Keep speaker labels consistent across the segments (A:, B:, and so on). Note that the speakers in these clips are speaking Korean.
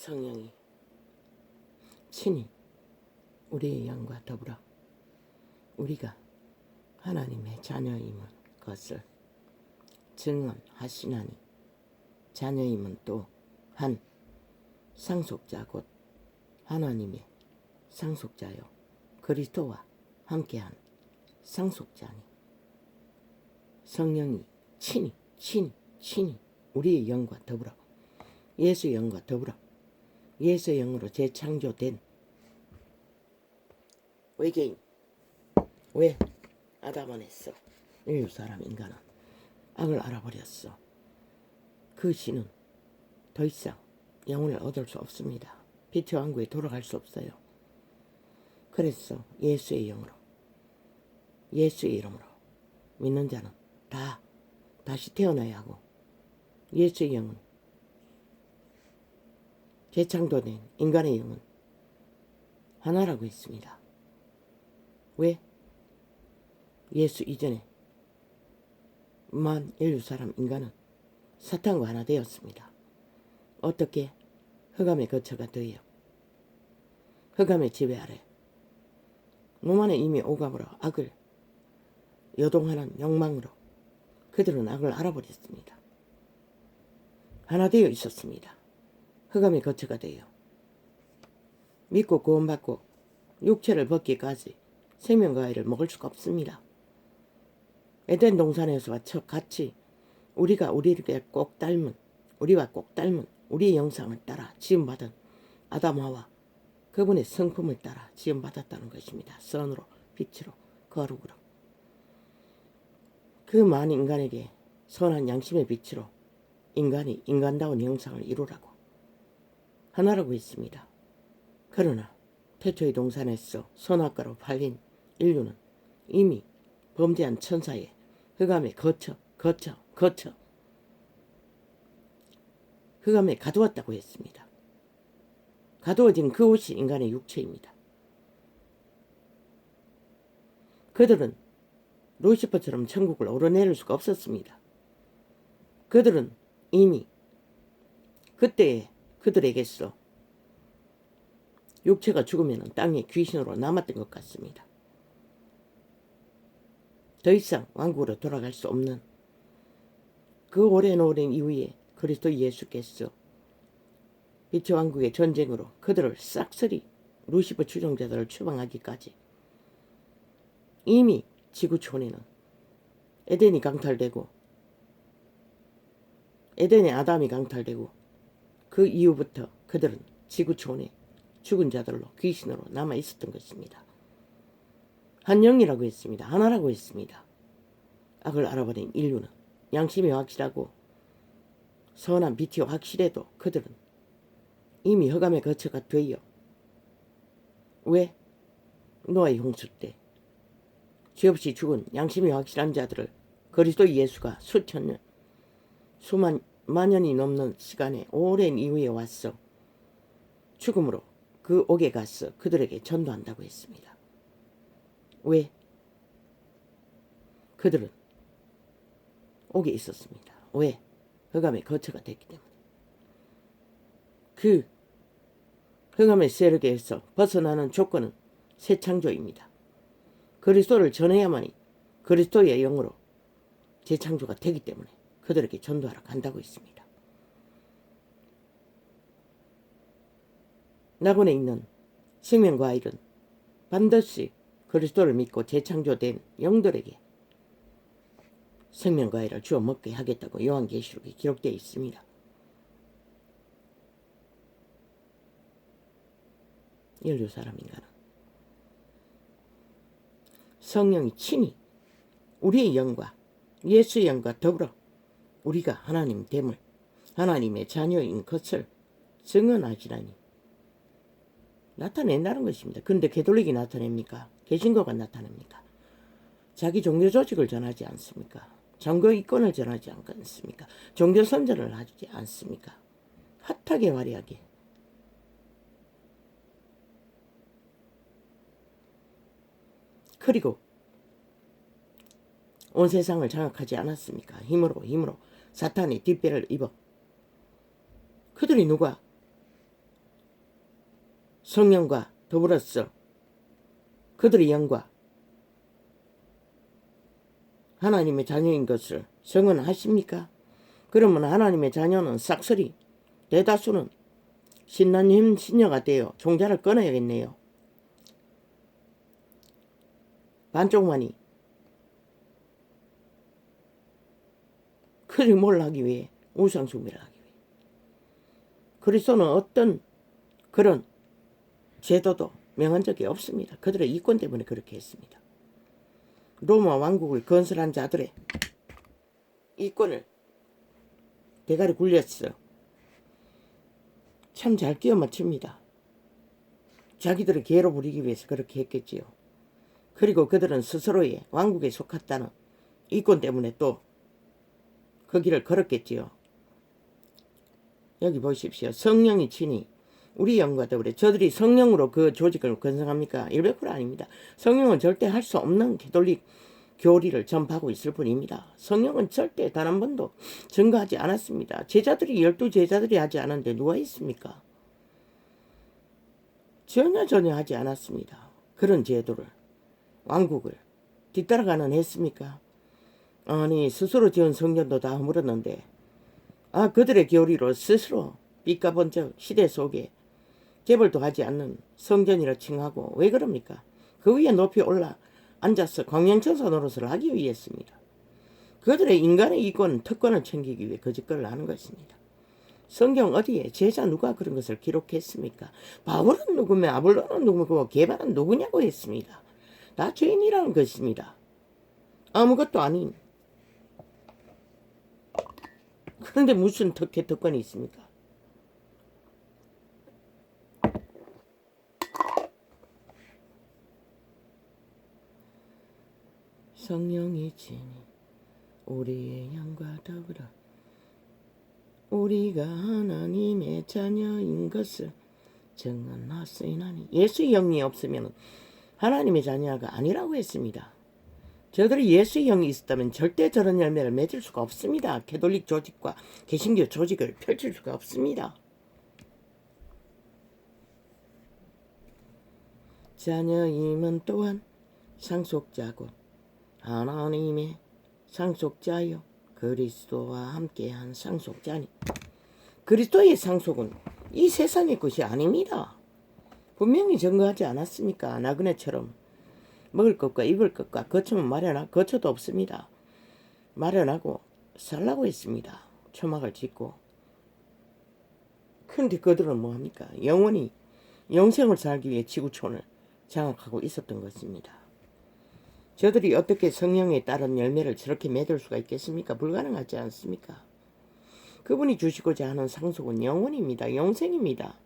A: 성령이 친히 우리의 영과 더불어 우리가 하나님의 자녀임을 것을 증언하시나니, 자녀임은 또 한 상속자 곧 하나님의 상속자요 그리스도와 함께한 상속자니, 성령이 친히 우리의 영과 더불어 예수의 영과 더불어 예수의 영으로 재창조된 외계인, 왜 아담은 했어? 인류 사람 인간은 악을 알아버렸어. 그 신은 더 이상 영혼을 얻을 수 없습니다. 빛의 왕국에 돌아갈 수 없어요. 그래서 예수의 영으로, 예수의 이름으로 믿는 자는 다 다시 태어나야 하고, 예수의 영은, 재창조된 인간의 영은 하나라고 했습니다. 왜? 예수 이전에 만 인류 사람 인간은 사탄과 하나 되었습니다. 어떻게? 흑암의 거처가 되어 흑암의 지배 아래 놈 안에 이미 오감으로 악을 여동하는 욕망으로 그들은 악을 알아버렸습니다. 하나 되어 있었습니다. 흑암의 거처가 되어 믿고 구원받고 육체를 벗기까지 생명과 아이를 먹을 수가 없습니다. 에덴 동산에서와 같이 우리가 우리와 꼭 닮은 우리의 영상을 따라 지음받은 아담 하와 그분의 성품을 따라 지음받았다는 것입니다. 선으로, 빛으로, 거룩으로. 그 많은 인간에게 선한 양심의 빛으로 인간이 인간다운 형상을 이루라고 하나라고 했습니다. 그러나 태초의 동산에서 선악과로 팔린 인류는 이미 범죄한 천사의 흑암에 거쳐 흑암에 가두었다고 했습니다. 가두어진 그 옷이 인간의 육체입니다. 그들은 루시퍼처럼 천국을 오르내릴 수가 없었습니다. 그들은 이미 그때에 그들에게서 육체가 죽으면 땅의 귀신으로 남았던 것 같습니다. 더 이상 왕국으로 돌아갈 수 없는 그 오랜 이후에 그리스도 예수께서 빛의 왕국의 전쟁으로 그들을 싹쓸이 루시퍼 추종자들을 추방하기까지 이미 지구촌에는 에덴이 강탈되고 에덴의 아담이 강탈되고 그 이후부터 그들은 지구촌에 죽은 자들로 귀신으로 남아 있었던 것입니다. 한 영이라고 했습니다. 하나라고 했습니다. 악을 알아버린 인류는 양심이 확실하고 선한 빛이 확실해도 그들은 이미 흑암의 거처가 되어 왜? 노아의 홍수 때 죄 없이 죽은 양심이 확실한 자들을 그리스도 예수가 수천 년, 만년이 넘는 시간에 오랜 이후에 와서 죽음으로 그 옥에 가서 그들에게 전도한다고 했습니다. 왜? 그들은 옥에 있었습니다. 왜? 흑암의 거처가 됐기 때문에. 그 흑암의 세력에서 벗어나는 조건은 새 창조입니다. 그리스도를 전해야만이 그리스도의 영으로 재창조가 되기 때문에 그들에게 전도하러 간다고 했습니다. 낙원에 있는 생명과 아이는 반드시 그리스도를 믿고 재창조된 영들에게 생명과 아이를 주어 먹게 하겠다고 요한계시록에 기록되어 있습니다. 인류 사람인가는 성령이 친히 우리의 영과 예수의 영과 더불어 우리가 하나님 됨을, 하나님의 자녀인 것을 증언하시라니 나타낸다는 것입니다. 그런데 개돌릭이 나타냅니까? 개신교가 나타냅니까? 자기 종교 조직을 전하지 않습니까? 종교 이권을 전하지 않습니까? 종교 선전을 하지 않습니까? 핫하게 화려하게. 그리고 온 세상을 장악하지 않았습니까? 힘으로 사탄의 뒷배를 입어. 그들이 누가? 성령과 더불어서 그들의 영과 하나님의 자녀인 것을 증언하십니까? 그러면 하나님의 자녀는 싹쓸이 대다수는 신나님 신녀가 되어 종자를 끊어야겠네요. 반쪽만이 그리 뭘 하기 위해 우상숭배를 하기 위해 그리스도는 어떤 그런 제도도 명한 적이 없습니다. 그들의 이권 때문에 그렇게 했습니다. 로마 왕국을 건설한 자들의 이권을 대가리 굴렸어. 참 잘 끼워 맞춥니다. 자기들을 개로 부리기 위해서 그렇게 했겠지요. 그리고 그들은 스스로의 왕국에 속했다는 이권 때문에 또 그 길을 걸었겠지요. 여기 보십시오. 성령이 친히 우리 영과 더불어 저들이 성령으로 그 조직을 건성합니까? 100% 아닙니다. 성령은 절대 할 수 없는 가톨릭 교리를 전파하고 있을 뿐입니다. 성령은 절대 단 한 번도 증거하지 않았습니다. 제자들이 12제자들이 하지 않았는데 누가 있습니까? 전혀 하지 않았습니다. 그런 제도를 왕국을 뒤따라가는 했습니까? 아니 스스로 지은 성전도 다 허물었는데 그들의 교리로 스스로 삐까번쩍 시대 속에 개벌도 하지 않는 성전이라 칭하고 왜 그럽니까? 그 위에 높이 올라 앉아서 광명천사 노릇을 하기 위해였습니다. 그들의 인간의 이권, 특권을 챙기기 위해 거짓말을 하는 것입니다. 성경 어디에 제자 누가 그런 것을 기록했습니까? 바울은 누구며 아볼로는 누구고 게바는 누구냐고 했습니다. 다 죄인이라는 것입니다. 아무것도 아닌. 그런데 무슨 특권이 있습니까? 성령이 친히 우리의 영과 더불어 우리가 하나님의 자녀인 것을 증언하시나니. 예수의 영이 없으면 하나님의 자녀가 아니라고 했습니다. 저들이 예수의 영이 있었다면 절대 저런 열매를 맺을 수가 없습니다. 가톨릭 조직과 개신교 조직을 펼칠 수가 없습니다. 자녀임은 또한 상속자고 하나님의 상속자요 그리스도와 함께한 상속자니. 그리스도의 상속은 이 세상의 것이 아닙니다. 분명히 증거하지 않았습니까? 나그네처럼 먹을 것과 입을 것과 거처만 거처도 없습니다. 마련하고 살라고 했습니다. 초막을 짓고. 그런데 그들은 뭐합니까? 영원히 영생을 살기 위해 지구촌을 장악하고 있었던 것입니다. 저들이 어떻게 성령에 따른 열매를 저렇게 맺을 수가 있겠습니까? 불가능하지 않습니까? 그분이 주시고자 하는 상속은 영원입니다. 영생입니다.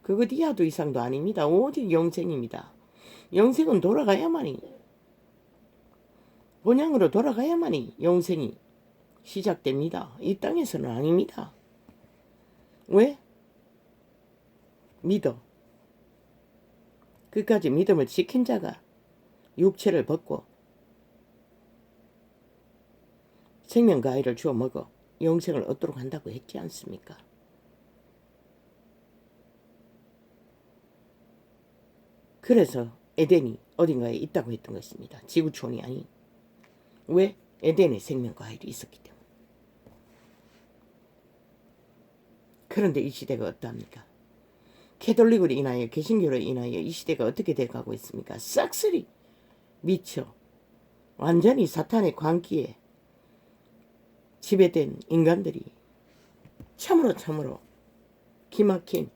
A: 그것 이하도 이상도 아닙니다. 오직 영생입니다. 영생은 돌아가야만이, 본향으로 돌아가야만이 영생이 시작됩니다. 이 땅에서는 아닙니다. 왜? 믿어. 끝까지 믿음을 지킨 자가 육체를 벗고 생명과일을 주워 먹어 영생을 얻도록 한다고 했지 않습니까? 그래서 에덴이 어딘가에 있다고 했던 것입니다. 지구촌이 아닌. 왜? 에덴에 생명과일이 있었기 때문에. 그런데 이 시대가 어떠합니까? 가톨릭으로 인하여 개신교로 인하여 이 시대가 어떻게 돼가고 있습니까? 싹쓸이 미쳐 완전히 사탄의 광기에 지배된 인간들이 참으로 기막힌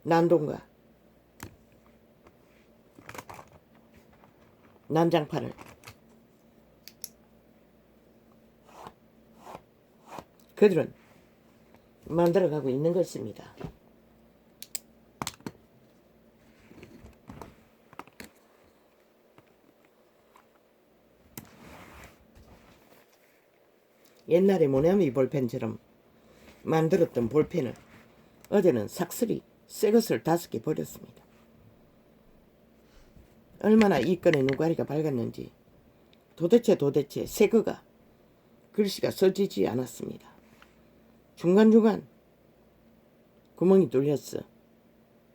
A: 난동과 난장판을 그들은 만들어가고 있는 것입니다. 옛날에 모나미 볼펜처럼 만들었던 볼펜을 어제는 삭슬이 새 것을 5개 버렸습니다. 얼마나 이 건의 눈가리가 밝았는지 도대체 새 거가 글씨가 써지지 않았습니다. 중간중간 구멍이 뚫렸어.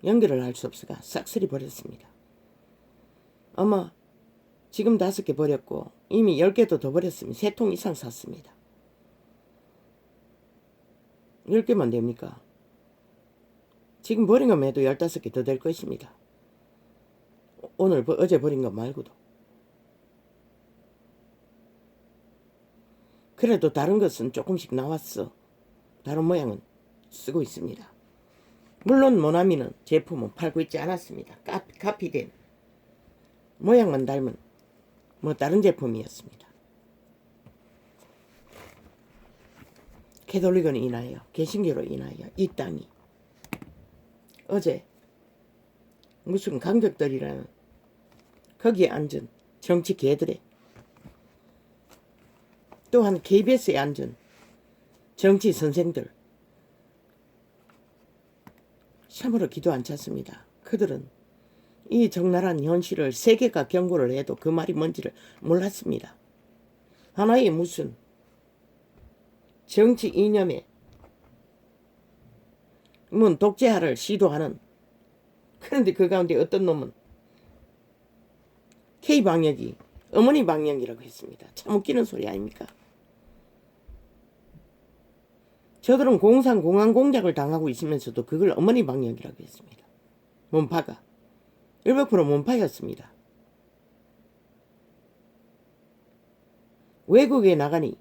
A: 연결을 할 수 없어가 싹쓸이 버렸습니다. 어머, 지금 5개 버렸고 이미 10개도 더 버렸으면 3통 이상 샀습니다. 10개만 됩니까? 지금 버린 거 매도 15개 더 될 것입니다. 어제 버린 거 말고도. 그래도 다른 것은 조금씩 나왔어. 다른 모양은 쓰고 있습니다. 물론 모나미는 제품은 팔고 있지 않았습니다. 카피된 모양만 닮은 다른 제품이었습니다. 캐톨릭은 인하여 개신교로 인하여 이 땅이 어제 무슨 강적들이라는 거기에 앉은 정치 개들의 또한 KBS에 앉은 정치 선생들 참으로 기도 안 찼습니다. 그들은 이 적나라한 현실을 세계가 경고를 해도 그 말이 뭔지를 몰랐습니다. 하나의 무슨 정치 이념에 독재화를 시도하는, 그런데 그 가운데 어떤 놈은 K방역이 어머니 방역이라고 했습니다. 참 웃기는 소리 아닙니까? 저들은 공항 공작을 당하고 있으면서도 그걸 어머니 방역이라고 했습니다. 몸파가 100% 몸파였습니다. 외국에 나가니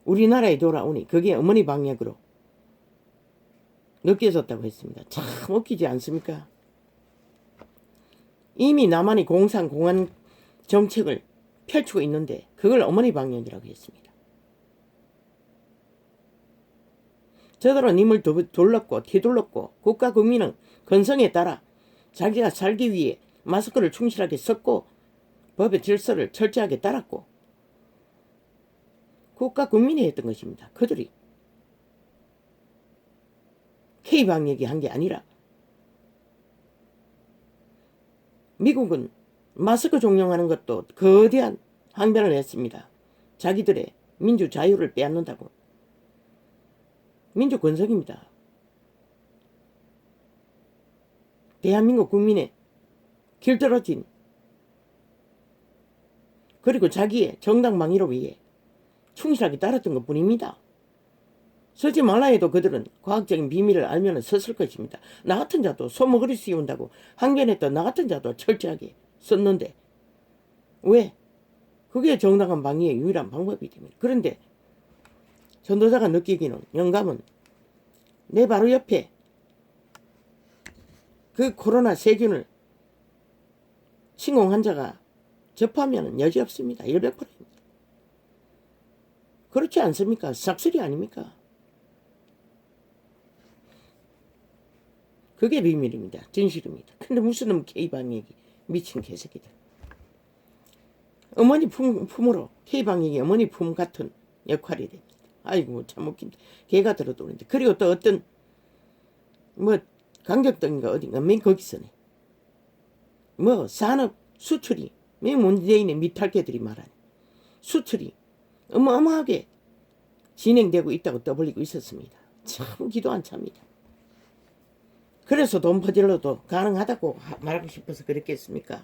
A: 우리나라에 돌아오니 그게 어머니 방역으로 느껴졌다고 했습니다. 참 웃기지 않습니까? 이미 남한이 공안 정책을 펼치고 있는데 그걸 어머니 방역이라고 했습니다. 저들은 님을 둘렀고 뒤둘렀고 국가 국민은 건성에 따라 자기가 살기 위해 마스크를 충실하게 썼고 법의 질서를 철저하게 따랐고 국가 국민이 했던 것입니다. 그들이 K방역이 한 게 아니라 미국은 마스크 종용하는 것도 거대한 항변을 했습니다. 자기들의 민주 자유를 빼앗는다고. 민주 건성입니다. 대한민국 국민의 길들어진 그리고 자기의 정당 방위를 위해 충실하게 따랐던 것 뿐입니다. 쓰지 말라 해도 그들은 과학적인 비밀을 알면 썼을 것입니다. 나 같은 자도 소머거리 씌운다고 항변했던 나 같은 자도 철저하게 썼는데 왜? 그게 정당한 방위의 유일한 방법이 됩니다. 그런데 전도자가 느끼기는 영감은 내 바로 옆에 그 코로나 세균을 신공 환자가 접하면 여지없습니다. 100%입니다. 그렇지 않습니까? 싹쓸이 아닙니까? 그게 비밀입니다. 진실입니다. 근데 무슨 놈 K방역이 미친 개새끼들. 어머니 품으로 K방역이 어머니 품 같은 역할이 됩니다. 아이고 참 웃긴다. 개가 들어도 그런데. 그리고 또 어떤 강적동인가 어딘가 맨 거기서네. 산업 수출이 맨 문재인의 미탈개들이 말하네. 수출이 어마어마하게 진행되고 있다고 떠벌리고 있었습니다. 참 기도 안 찹니다. 그래서 돈 퍼질러도 가능하다고 말하고 싶어서 그랬겠습니까?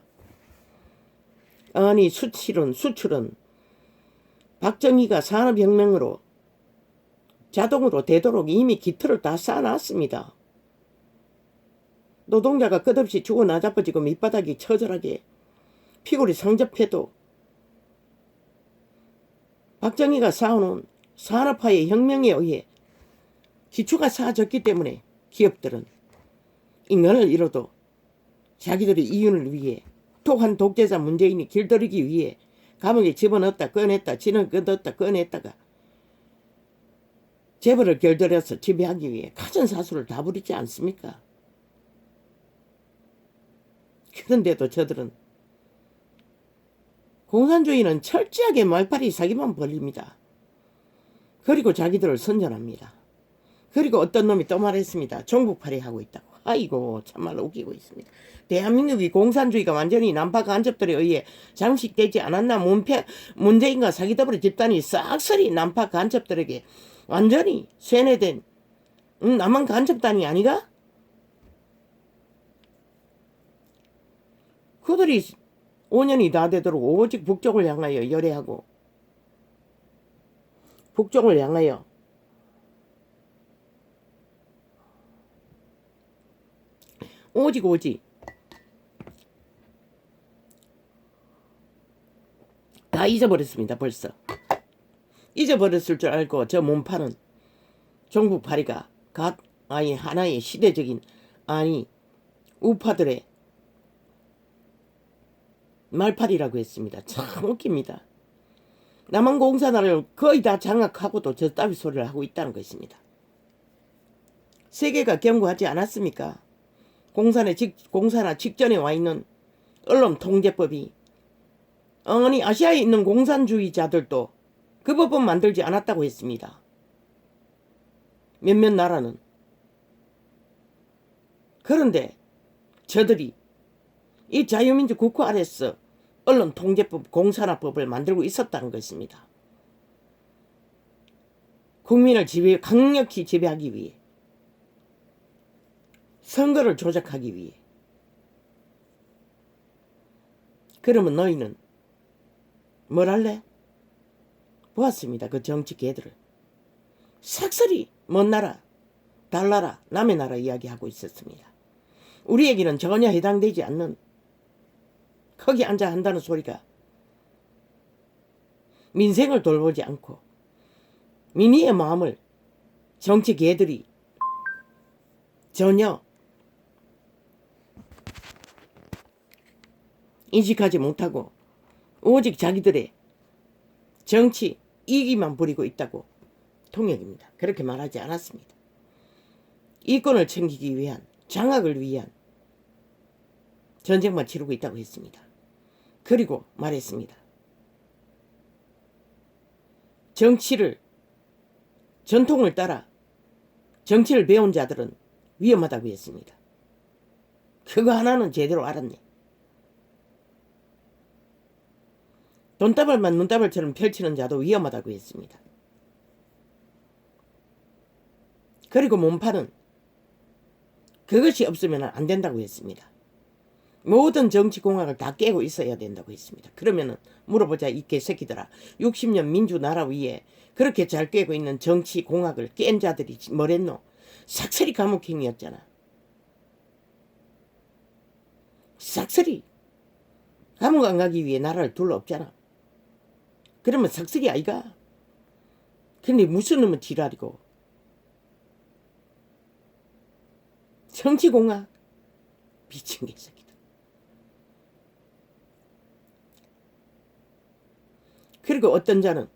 A: 아니 수출은 박정희가 산업혁명으로 자동으로 되도록 이미 기틀을 다 쌓아놨습니다. 노동자가 끝없이 죽어 나자빠지고 밑바닥이 처절하게 피골이 상접해도 박정희가 쌓아놓은 산업화의 혁명에 의해 기초가 쌓아졌기 때문에 기업들은 인간을 잃어도 자기들의 이윤을 위해 독한 독재자 문재인이 길들이기 위해 감옥에 집어넣었다 꺼냈다 집어넣었다 꺼냈다가 재벌을 결들여서 지배하기 위해 가전사수를 다 부리지 않습니까? 그런데도 저들은 공산주의는 철저하게 말파리 사기만 벌립니다. 그리고 자기들을 선전합니다. 그리고 어떤 놈이 또 말했습니다. 종북팔이 하고 있다고. 아이고 참말로 웃기고 있습니다. 대한민국이 공산주의가 완전히 남파 간접들에 의해 장식되지 않았나. 문재인과 사기더블의 집단이 싹쓸이 남파 간접들에게 완전히 세뇌된 남한 간접단이 아니가? 그들이 5년이 다 되도록 오직 북쪽을 향하여 열애하고 북쪽을 향하여 오직 다 잊어버렸습니다. 벌써 잊어버렸을 줄 알고 저 몸파는 종북 파리가 하나의 시대적인 우파들의 말팔이라고 했습니다. 참 웃깁니다. 남한공산화를 거의 다 장악하고도 저 따위 소리를 하고 있다는 것입니다. 세계가 경고하지 않았습니까? 공산화 직전에 와 있는 언론 통제법이 아니 아시아에 있는 공산주의자들도 그 법은 만들지 않았다고 했습니다. 몇몇 나라는. 그런데 저들이 이 자유민주 국호 아래서 언론 통제법 공산화법을 만들고 있었다는 것입니다. 국민을 강력히 지배하기 위해, 선거를 조작하기 위해. 그러면 너희는 뭘 할래? 보았습니다. 그 정치 개들을. 삭설이 먼 나라, 달나라, 남의 나라 이야기하고 있었습니다. 우리에게는 전혀 해당되지 않는, 거기 앉아 한다는 소리가 민생을 돌보지 않고 민의의 마음을 정치 개들이 전혀 인식하지 못하고 오직 자기들의 정치 이익만 부리고 있다고 통역입니다. 그렇게 말하지 않았습니다. 이권을 챙기기 위한, 장악을 위한 전쟁만 치르고 있다고 했습니다. 그리고 말했습니다. 전통을 따라 정치를 배운 자들은 위험하다고 했습니다. 그거 하나는 제대로 알았네. 돈다발만 눈다발처럼 펼치는 자도 위험하다고 했습니다. 그리고 몸파는 그것이 없으면 안 된다고 했습니다. 모든 정치공학을 다 깨고 있어야 된다고 했습니다. 그러면은 물어보자 이 개새끼들아. 60년 민주나라 위에 그렇게 잘 깨고 있는 정치공학을 깬 자들이 뭐랬노? 삭설이 감옥행이었잖아. 삭설이 감옥 안 가기 위해 나라를 둘러 없잖아. 그러면 삭설이 아이가. 근데 무슨 놈은 지랄이고. 정치공학 미친 개새끼들. 그리고 어떤 자는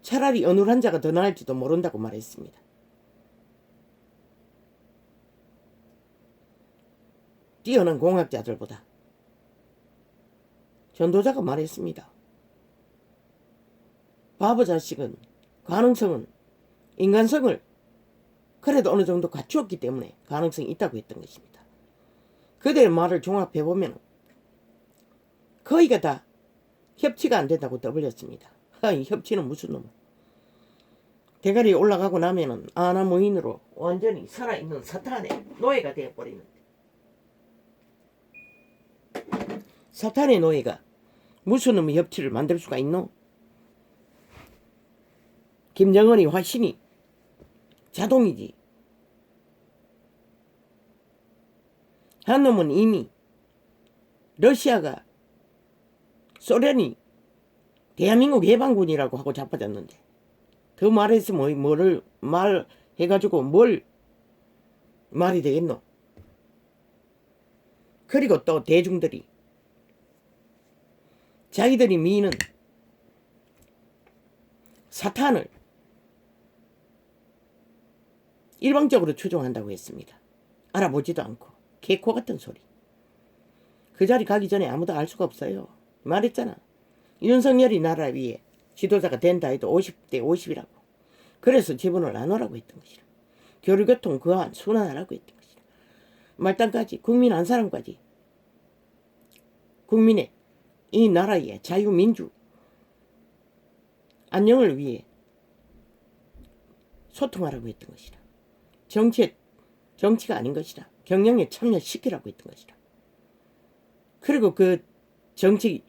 A: 차라리 어눌한 자가 더 나을지도 모른다고 말했습니다. 뛰어난 공학자들보다. 전도자가 말했습니다. 바보 자식은 가능성은, 인간성을 그래도 어느 정도 갖추었기 때문에 가능성이 있다고 했던 것입니다. 그들의 말을 종합해보면 거의가 다 협치가 안 된다고 떠벌렸습니다. 협치는 무슨 놈. 대가리에 올라가고 나면은 아나무인으로 완전히 살아있는 사탄의 노예가 되어버리는데, 사탄의 노예가 무슨 놈의 협치를 만들 수가 있노? 김정은이 화신이 자동이지. 한 놈은 이미 러시아가, 소련이 대한민국 해방군이라고 하고 자빠졌는데, 더 말했으면 뭐를 말해가지고 뭘 말이 되겠노? 그리고 또 대중들이 자기들이 미는 사탄을 일방적으로 추종한다고 했습니다. 알아보지도 않고 개코 같은 소리. 그 자리 가기 전에 아무도 알 수가 없어요. 말했잖아. 윤석열이 나라 위에 지도자가 된다 해도 50대 50이라고. 그래서 지분을 나누라고 했던 것이라. 교류교통 그한 순환하라고 했던 것이라. 말단까지, 국민 한 사람까지 국민의 이 나라의 자유민주 안녕을 위해 소통하라고 했던 것이라. 정치가 아닌 것이라. 경영에 참여시키라고 했던 것이라. 그리고 그 정치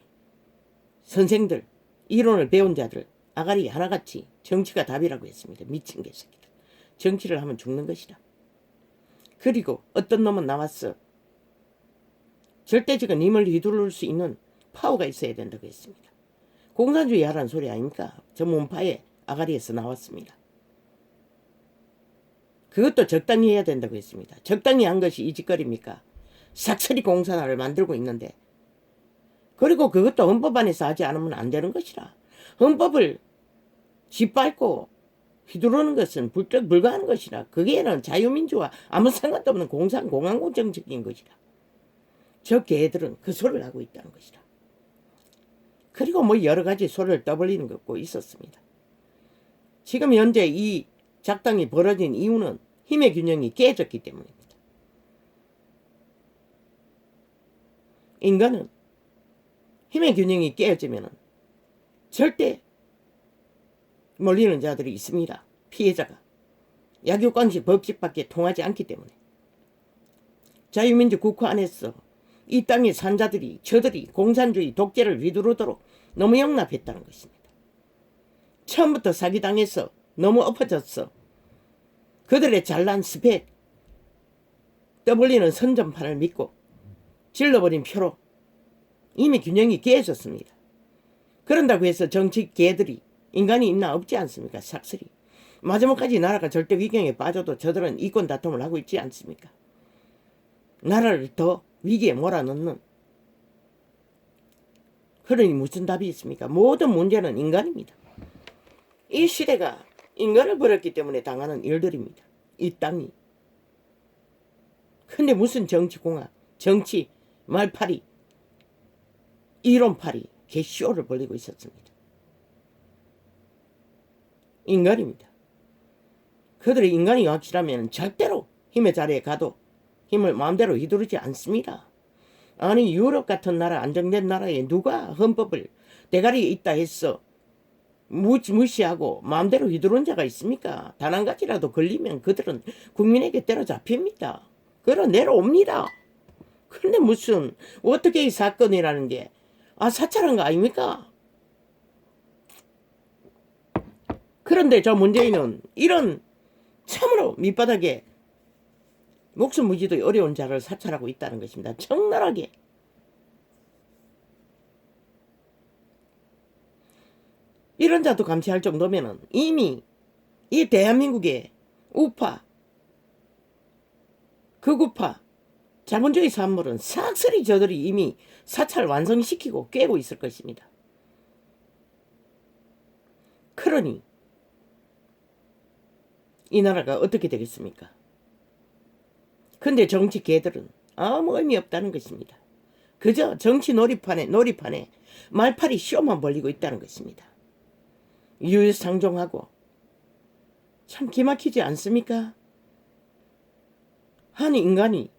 A: 선생들, 이론을 배운 자들 아가리 하나같이 정치가 답이라고 했습니다. 미친 개새끼들. 정치를 하면 죽는 것이다. 그리고 어떤 놈은 나왔어. 절대적인 힘을 휘두를 수 있는 파워가 있어야 된다고 했습니다. 공산주의 하라는 소리 아닙니까? 저 몸파의 아가리에서 나왔습니다. 그것도 적당히 해야 된다고 했습니다. 적당히 한 것이 이 짓거리입니까? 삭설이 공산화를 만들고 있는데, 그리고 그것도 헌법 안에서 하지 않으면 안 되는 것이라. 헌법을 짓밟고 휘두르는 것은 불가한 것이라. 그게는 자유민주와 아무 상관도 없는 공항공 정책인 것이라. 저 개들은 그 소리를 하고 있다는 것이라. 그리고 뭐 여러 가지 소리를 떠벌리는 것도 있었습니다. 지금 현재 이 작당이 벌어진 이유는 힘의 균형이 깨졌기 때문입니다. 인간은 힘의 균형이 깨어지면 절대 몰리는 자들이 있습니다. 피해자가. 약육강식 법칙밖에 통하지 않기 때문에. 자유민주 국가 안에서 이 땅의 산자들이, 저들이 공산주의 독재를 휘두르도록 너무 용납했다는 것입니다. 처음부터 사기당해서 너무 엎어졌어. 그들의 잘난 스펙, 떠벌리는 선전판을 믿고 질러버린 표로 이미 균형이 깨졌습니다. 그런다고 해서 정치 개들이 인간이 있나 없지 않습니까? 삭슬이. 마지막까지 나라가 절대 위경에 빠져도 저들은 이권 다툼을 하고 있지 않습니까? 나라를 더 위기에 몰아넣는. 그러니 무슨 답이 있습니까? 모든 문제는 인간입니다. 이 시대가 인간을 버렸기 때문에 당하는 일들입니다. 이 땅이. 근데 무슨 정치공학, 정치, 말파리, 이론파리, 개쇼를 벌리고 있었습니다. 인간입니다. 그들이 인간이 확실하면 절대로 힘의 자리에 가도 힘을 마음대로 휘두르지 않습니다. 아니 유럽 같은 나라, 안정된 나라에 누가 헌법을 대가리에 있다 했어 무시하고 마음대로 휘두른 자가 있습니까? 단 한 가지라도 걸리면 그들은 국민에게 때려잡힙니다. 그러 내려옵니다. 그런데 무슨 어떻게 이 사건이라는 게 사찰한 거 아닙니까? 그런데 저 문재인은 이런 참으로 밑바닥에 목숨 무지도 어려운 자를 사찰하고 있다는 것입니다. 적나라하게. 이런 자도 감시할 정도면은 이미 이 대한민국의 우파, 극우파, 자본주의 산물은 싹쓸이 저들이 이미 사찰 완성시키고 꿰고 있을 것입니다. 그러니 이 나라가 어떻게 되겠습니까? 근데 정치 개들은 아무 의미 없다는 것입니다. 그저 정치 놀이판에 말파리 쇼만 벌리고 있다는 것입니다. 유유상종하고 참 기막히지 않습니까? 아니 인간이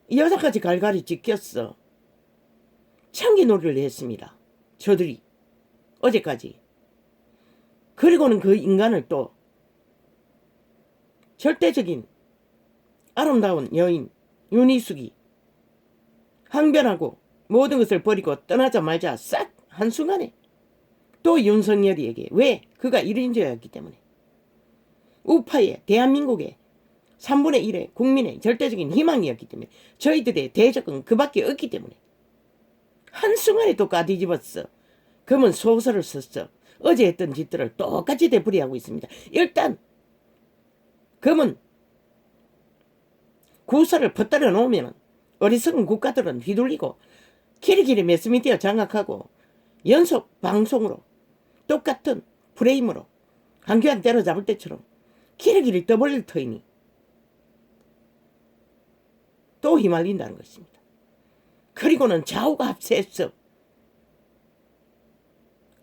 A: 이 여자까지 갈갈이 찢겼어. 창기놀이를 했습니다. 저들이 어제까지. 그리고는 그 인간을 또 절대적인 아름다운 여인 윤희숙이 항변하고 모든 것을 버리고 떠나자마자 싹 한순간에 또 윤석열이에게, 왜? 그가 1인조였기 때문에, 우파의 대한민국의 3분의 1의 국민의 절대적인 희망이었기 때문에, 저희들의 대적은 그밖에 없기 때문에 한순간에 또 까뒤집었어. 그러면 소설을 썼어. 어제 했던 짓들을 똑같이 되풀이하고 있습니다. 일단 그러면 구설을 퍼뜨려 놓으면 어리석은 국가들은 휘둘리고 키리키리 매스미디어 장악하고 연속 방송으로 똑같은 프레임으로 한교안 때려잡을 때처럼 키리키리 떠벌릴 터이니 또 휘말린다는 것입니다. 그리고는 좌우가 합세했어.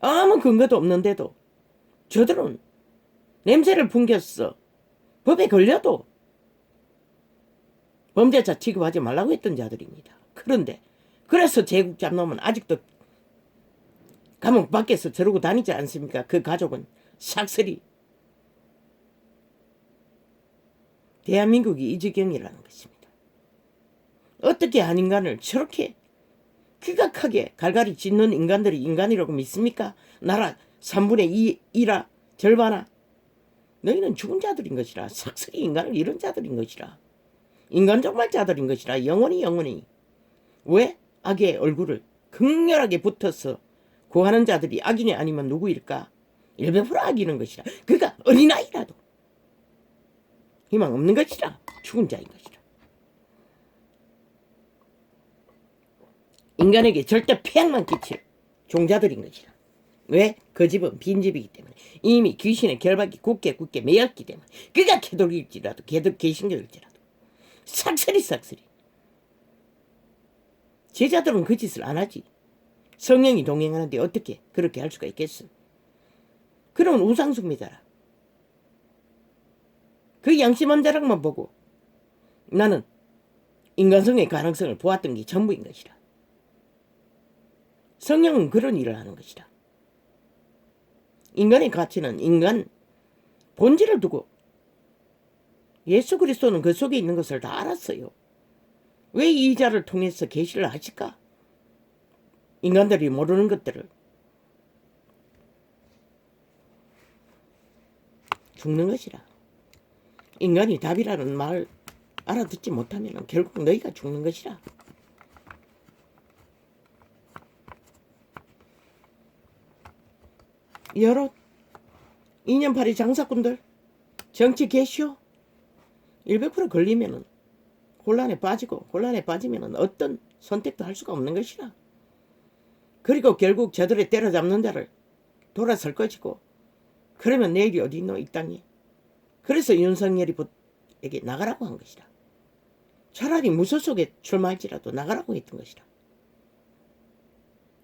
A: 아무 근거도 없는데도 저들은 냄새를 풍겼어. 법에 걸려도 범죄자 취급하지 말라고 했던 자들입니다. 그런데 그래서 제국 잡놈은 아직도 감옥 밖에서 저러고 다니지 않습니까? 그 가족은 삭슬이. 대한민국이 이 지경이라는 것입니다. 어떻게 한 인간을 저렇게 기각하게 갈갈이 짖는 인간들이 인간이라고 믿습니까? 나라 3분의 2라 절반아. 너희는 죽은 자들인 것이라. 삭슬이 인간을 잃은 자들인 것이라. 인간 종말자들인 것이라. 영원히. 왜? 악의 얼굴을 극렬하게 붙어서 구하는 자들이 악인이 아니면 누구일까? 100% 악인인 것이라. 그러니까 어린아이라도 희망 없는 것이라. 죽은 자인 것이라. 인간에게 절대 폐악만 끼칠 종자들인 것이라. 왜? 그 집은 빈집이기 때문에. 이미 귀신의 결박이 굳게 매였기 때문에. 그가 개독일지라도 개신교일지라도 삭슬이. 제자들은 그 짓을 안 하지. 성령이 동행하는데 어떻게 그렇게 할 수가 있겠어? 그런 우상숭배자라. 그 양심한 자락만 보고 나는 인간성의 가능성을 보았던 게 전부인 것이라. 성령은 그런 일을 하는 것이라. 인간의 가치는 인간 본질을 두고, 예수 그리스도는 그 속에 있는 것을 다 알았어요. 왜 이 자를 통해서 계시를 하실까? 인간들이 모르는 것들을. 죽는 것이라. 인간이 답이라는 말 알아듣지 못하면 결국 너희가 죽는 것이라. 여러 2년팔이 장사꾼들 정치 개쇼 100% 걸리면은 혼란에 빠지면은 어떤 선택도 할 수가 없는 것이라. 그리고 결국 저들의 때려잡는 자를 돌아설 것이고, 그러면 내일이 어디 있노 이 땅에. 그래서 윤석열에게 나가라고 한 것이라. 차라리 무소속에 출마할지라도 나가라고 했던 것이라.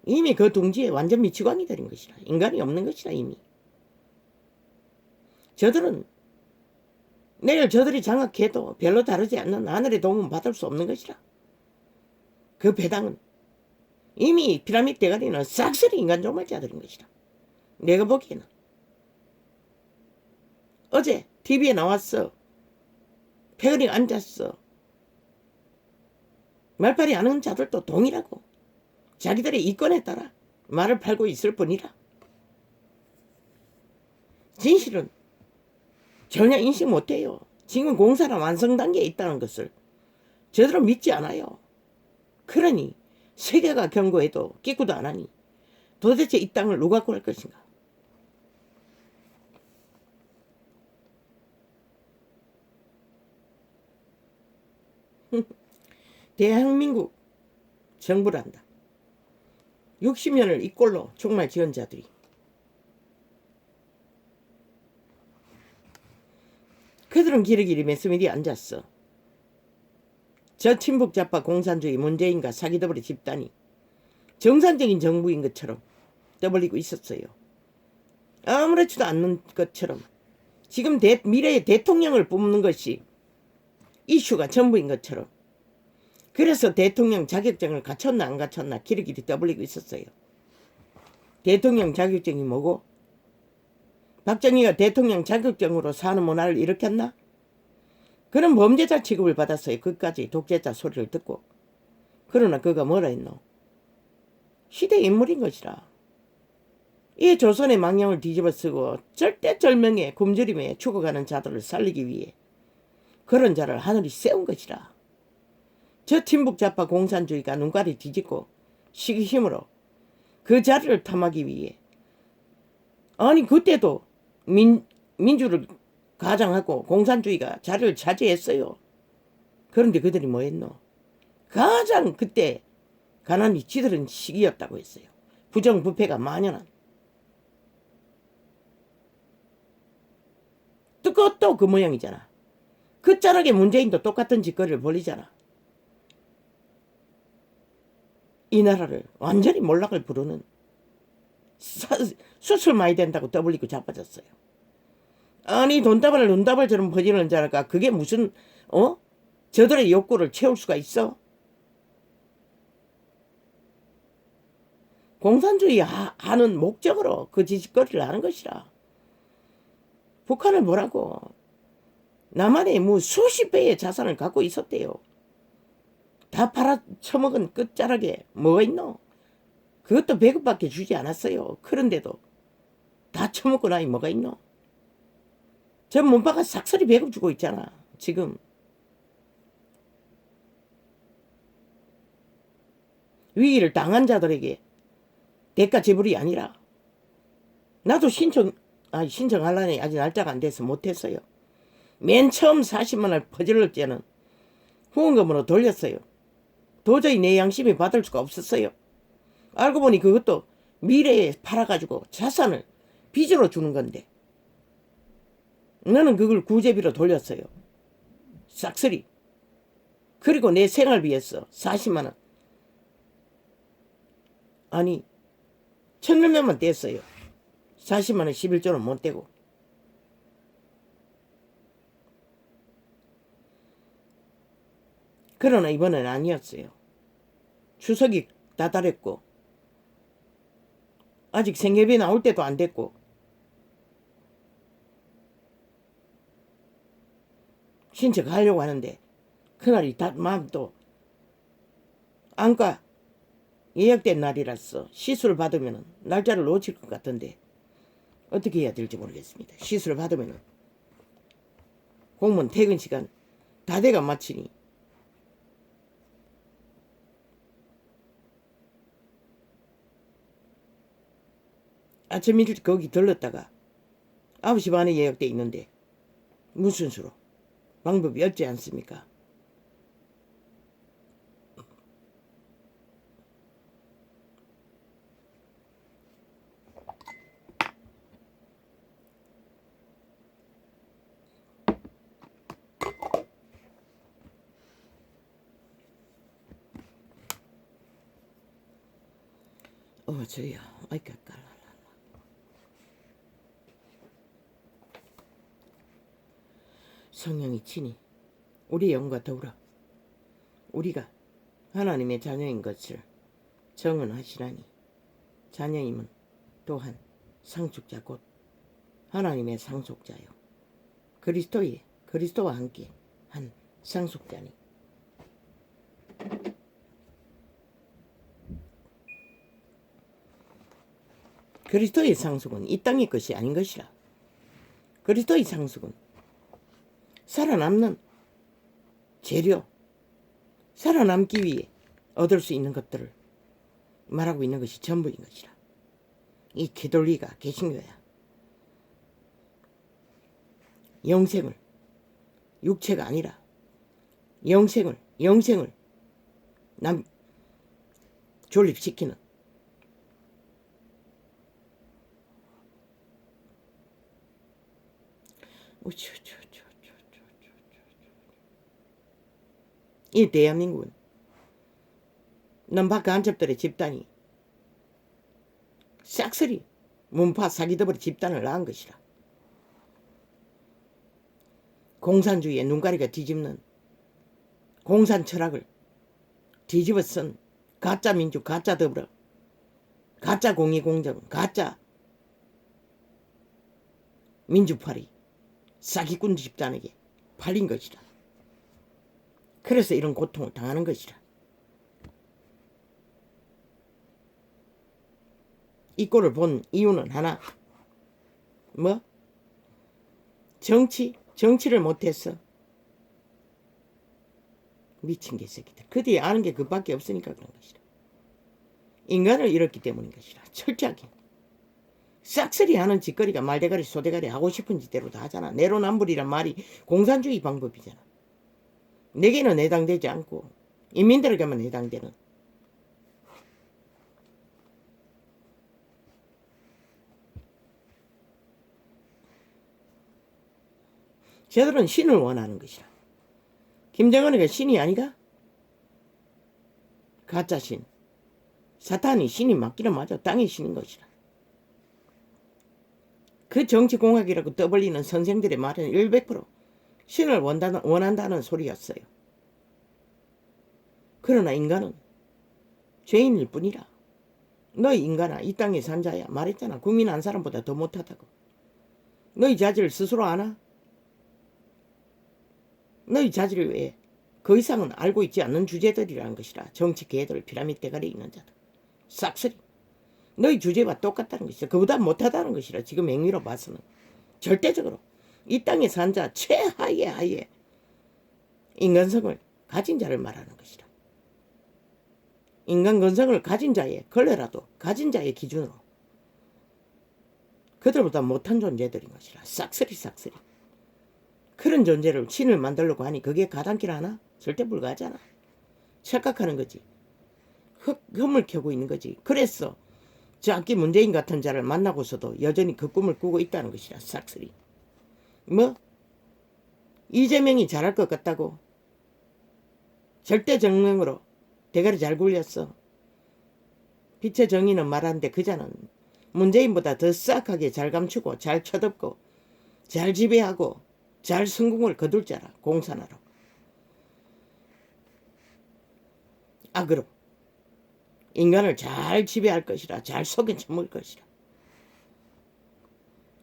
A: 이미 그 둥지에 완전 미치광이 되는 것이라. 인간이 없는 것이라. 이미 저들은 내일 저들이 장악해도 별로 다르지 않는 하늘의 도움은 받을 수 없는 것이라. 그 배당은 이미 피라미드 대가리는 싹쓸이 인간 종말자들인 것이라. 내가 보기에는 어제 TV에 나왔어. 패거리 앉았어. 말빨이 안 하는 자들도 동일하고 자기들의 이권에 따라 말을 팔고 있을 뿐이라. 진실은 전혀 인식 못해요. 지금 공사는 완성 단계에 있다는 것을 저들은 믿지 않아요. 그러니 세계가 경고해도 끼꾸도 안 하니 도대체 이 땅을 누가 구할 것인가? 대한민국 정부란다. 60년을 이 꼴로 종말 지은 자들이. 그들은 길이길이 매스미리에 앉았어. 저 친북좌파 공산주의 문재인과 사기더블의 집단이 정상적인 정부인 것처럼 떠벌리고 있었어요. 아무렇지도 않는 것처럼 지금 미래의 대통령을 뽑는 것이 이슈가 전부인 것처럼. 그래서 대통령 자격증을 갖췄나 안 갖췄나 길이길이 떠벌리고 있었어요. 대통령 자격증이 뭐고? 박정희가 대통령 자격증으로 사는 문화를 일으켰나? 그런 범죄자 취급을 받았어요. 그까지 독재자 소리를 듣고. 그러나 그가 뭐라 했노? 시대 인물인 것이라. 이 조선의 망령을 뒤집어 쓰고 절대절명의 굶주림에 죽어가는 자들을 살리기 위해 그런 자를 하늘이 세운 것이라. 저 친북좌파 공산주의가 눈깔이 뒤집고 시기심으로 그 자리를 탐하기 위해, 아니 그때도 민주를 가장하고 공산주의가 자리를 차지했어요. 그런데 그들이 뭐 했노? 가장 그때 가난이 찌들은 시기였다고 했어요. 부정부패가 만연한. 그것도 그 모양이잖아. 그 짤하게 문재인도 똑같은 짓거리를 벌이잖아. 이 나라를 완전히 몰락을 부르는, 수술 많이 된다고 떠벌리고 자빠졌어요. 아니 돈다발 눈다발처럼 퍼지는 자가 그게 무슨 저들의 욕구를 채울 수가 있어? 공산주의 하는 목적으로 그 짓거리를 하는 것이라. 북한을 보라고. 남한에 수십 배의 자산을 갖고 있었대요. 다 팔아 처먹은 끝자락에 뭐가 있노? 그것도 배급밖에 주지 않았어요. 그런데도 다 처먹고 나니 뭐가 있노? 전 몸빠가 싹쓸이 배급 주고 있잖아. 지금 위기를 당한 자들에게 대가 지불이 아니라 나도 신청하려니 아직 날짜가 안 돼서 못했어요. 맨 처음 40만 원 퍼질러 때는 후원금으로 돌렸어요. 도저히 내 양심이 받을 수가 없었어요. 알고 보니 그것도 미래에 팔아가지고 자산을 빚으로 주는 건데 나는 그걸 구제비로 돌렸어요. 싹쓸이. 그리고 내 생활비에서 40만 원. 아니 1,000몇만 뗐어요. 40만 원 11조는 못 떼고. 그러나 이번엔 아니었어요. 추석이 다다랬고 아직 생계비 나올 때도 안 됐고 신청하려고 하는데 그날이 마음도 안과 예약된 날이라서 시술을 받으면 날짜를 놓칠 것 같은데 어떻게 해야 될지 모르겠습니다. 시술을 받으면 공무원 퇴근 시간 다 돼가 마치니 아침 일찍 거기 들렀다가 9시 반에 예약돼 있는데 무슨 수로 방법이 없지 않습니까? 저야 아이까 깔라. 성령이 친히 우리 영과 더불어 우리가 하나님의 자녀인 것을 정언하시라니 자녀임은 또한 상속자 곧 하나님의 상속자요 그리스도와 함께 한 상속자니 그리스도의 상속은 이 땅의 것이 아닌 것이라. 그리스도의 상속은 살아남는 재료, 살아남기 위해 얻을 수 있는 것들을 말하고 있는 것이 전부인 것이라. 이 기독리가 개신교야. 영생을 육체가 아니라 영생을 존립시키는 이 대한민국은 넘파 간첩들의 집단이 싹쓸이 문파 사기더블의 집단을 낳은 것이라. 공산주의의 눈가리가 뒤집는 공산 철학을 뒤집어 쓴 가짜 민주, 가짜 더불어, 가짜 공의공정, 가짜 민주파리 사기꾼 집단에게 팔린 것이라. 그래서 이런 고통을 당하는 것이라. 이 꼴을 본 이유는 하나. 뭐? 정치를 못해서. 미친 개새끼들. 그 뒤에 아는 게 그밖에 없으니까 그런 것이라. 인간을 잃었기 때문인 것이라. 철저하게. 싹쓸이 하는 짓거리가 말대가리 소대가리 하고 싶은 짓대로 다 하잖아. 내로남불이란 말이 공산주의 방법이잖아. 내게는 해당되지 않고 인민들에게만 해당되는. 쟤들은 신을 원하는 것이라. 김정은이가 신이 아니가? 가짜 신. 사탄이 신이 맞기는 맞아. 땅의 신인 것이라. 그 정치공학이라고 떠벌리는 선생들의 말은 100% 신을 원한다는 소리였어요. 그러나 인간은 죄인일 뿐이라. 너희 인간아 이 땅에 산 자야. 말했잖아. 국민 한 사람보다 더 못하다고. 너희 자질을 스스로 아나? 너희 자질을 왜 그 이상은 알고 있지 않는 주제들이라는 것이라. 정치 개들, 피라미드 대가리 있는 자들, 싹쓸이 너희 주제와 똑같다는 것이라. 그보다 못하다는 것이라. 지금 행위로 봐서는 절대적으로 이 땅에 산 자 최하의 하의 인간성을 가진 자를 말하는 것이라. 인간 건성을 가진 자의 걸레라도 가진 자의 기준으로 그들보다 못한 존재들인 것이라. 싹쓸이 싹쓸이. 그런 존재를 신을 만들려고 하니 그게 가당길 하나? 절대 불가하잖아. 착각하는 거지. 흠을 켜고 있는 거지. 그래서 저 악기 문재인 같은 자를 만나고서도 여전히 그 꿈을 꾸고 있다는 것이라. 싹쓸이. 뭐? 이재명이 잘할 것 같다고? 절대 정명으로 대가리 잘 굴렸어. 빛의 정의는 말하는데 그자는 문재인보다 더 싹하게 잘 감추고 잘 쳐덮고 잘 지배하고 잘 성공을 거둘 자라. 공산화로. 악으로. 인간을 잘 지배할 것이라. 잘 속여 처먹을 것이라.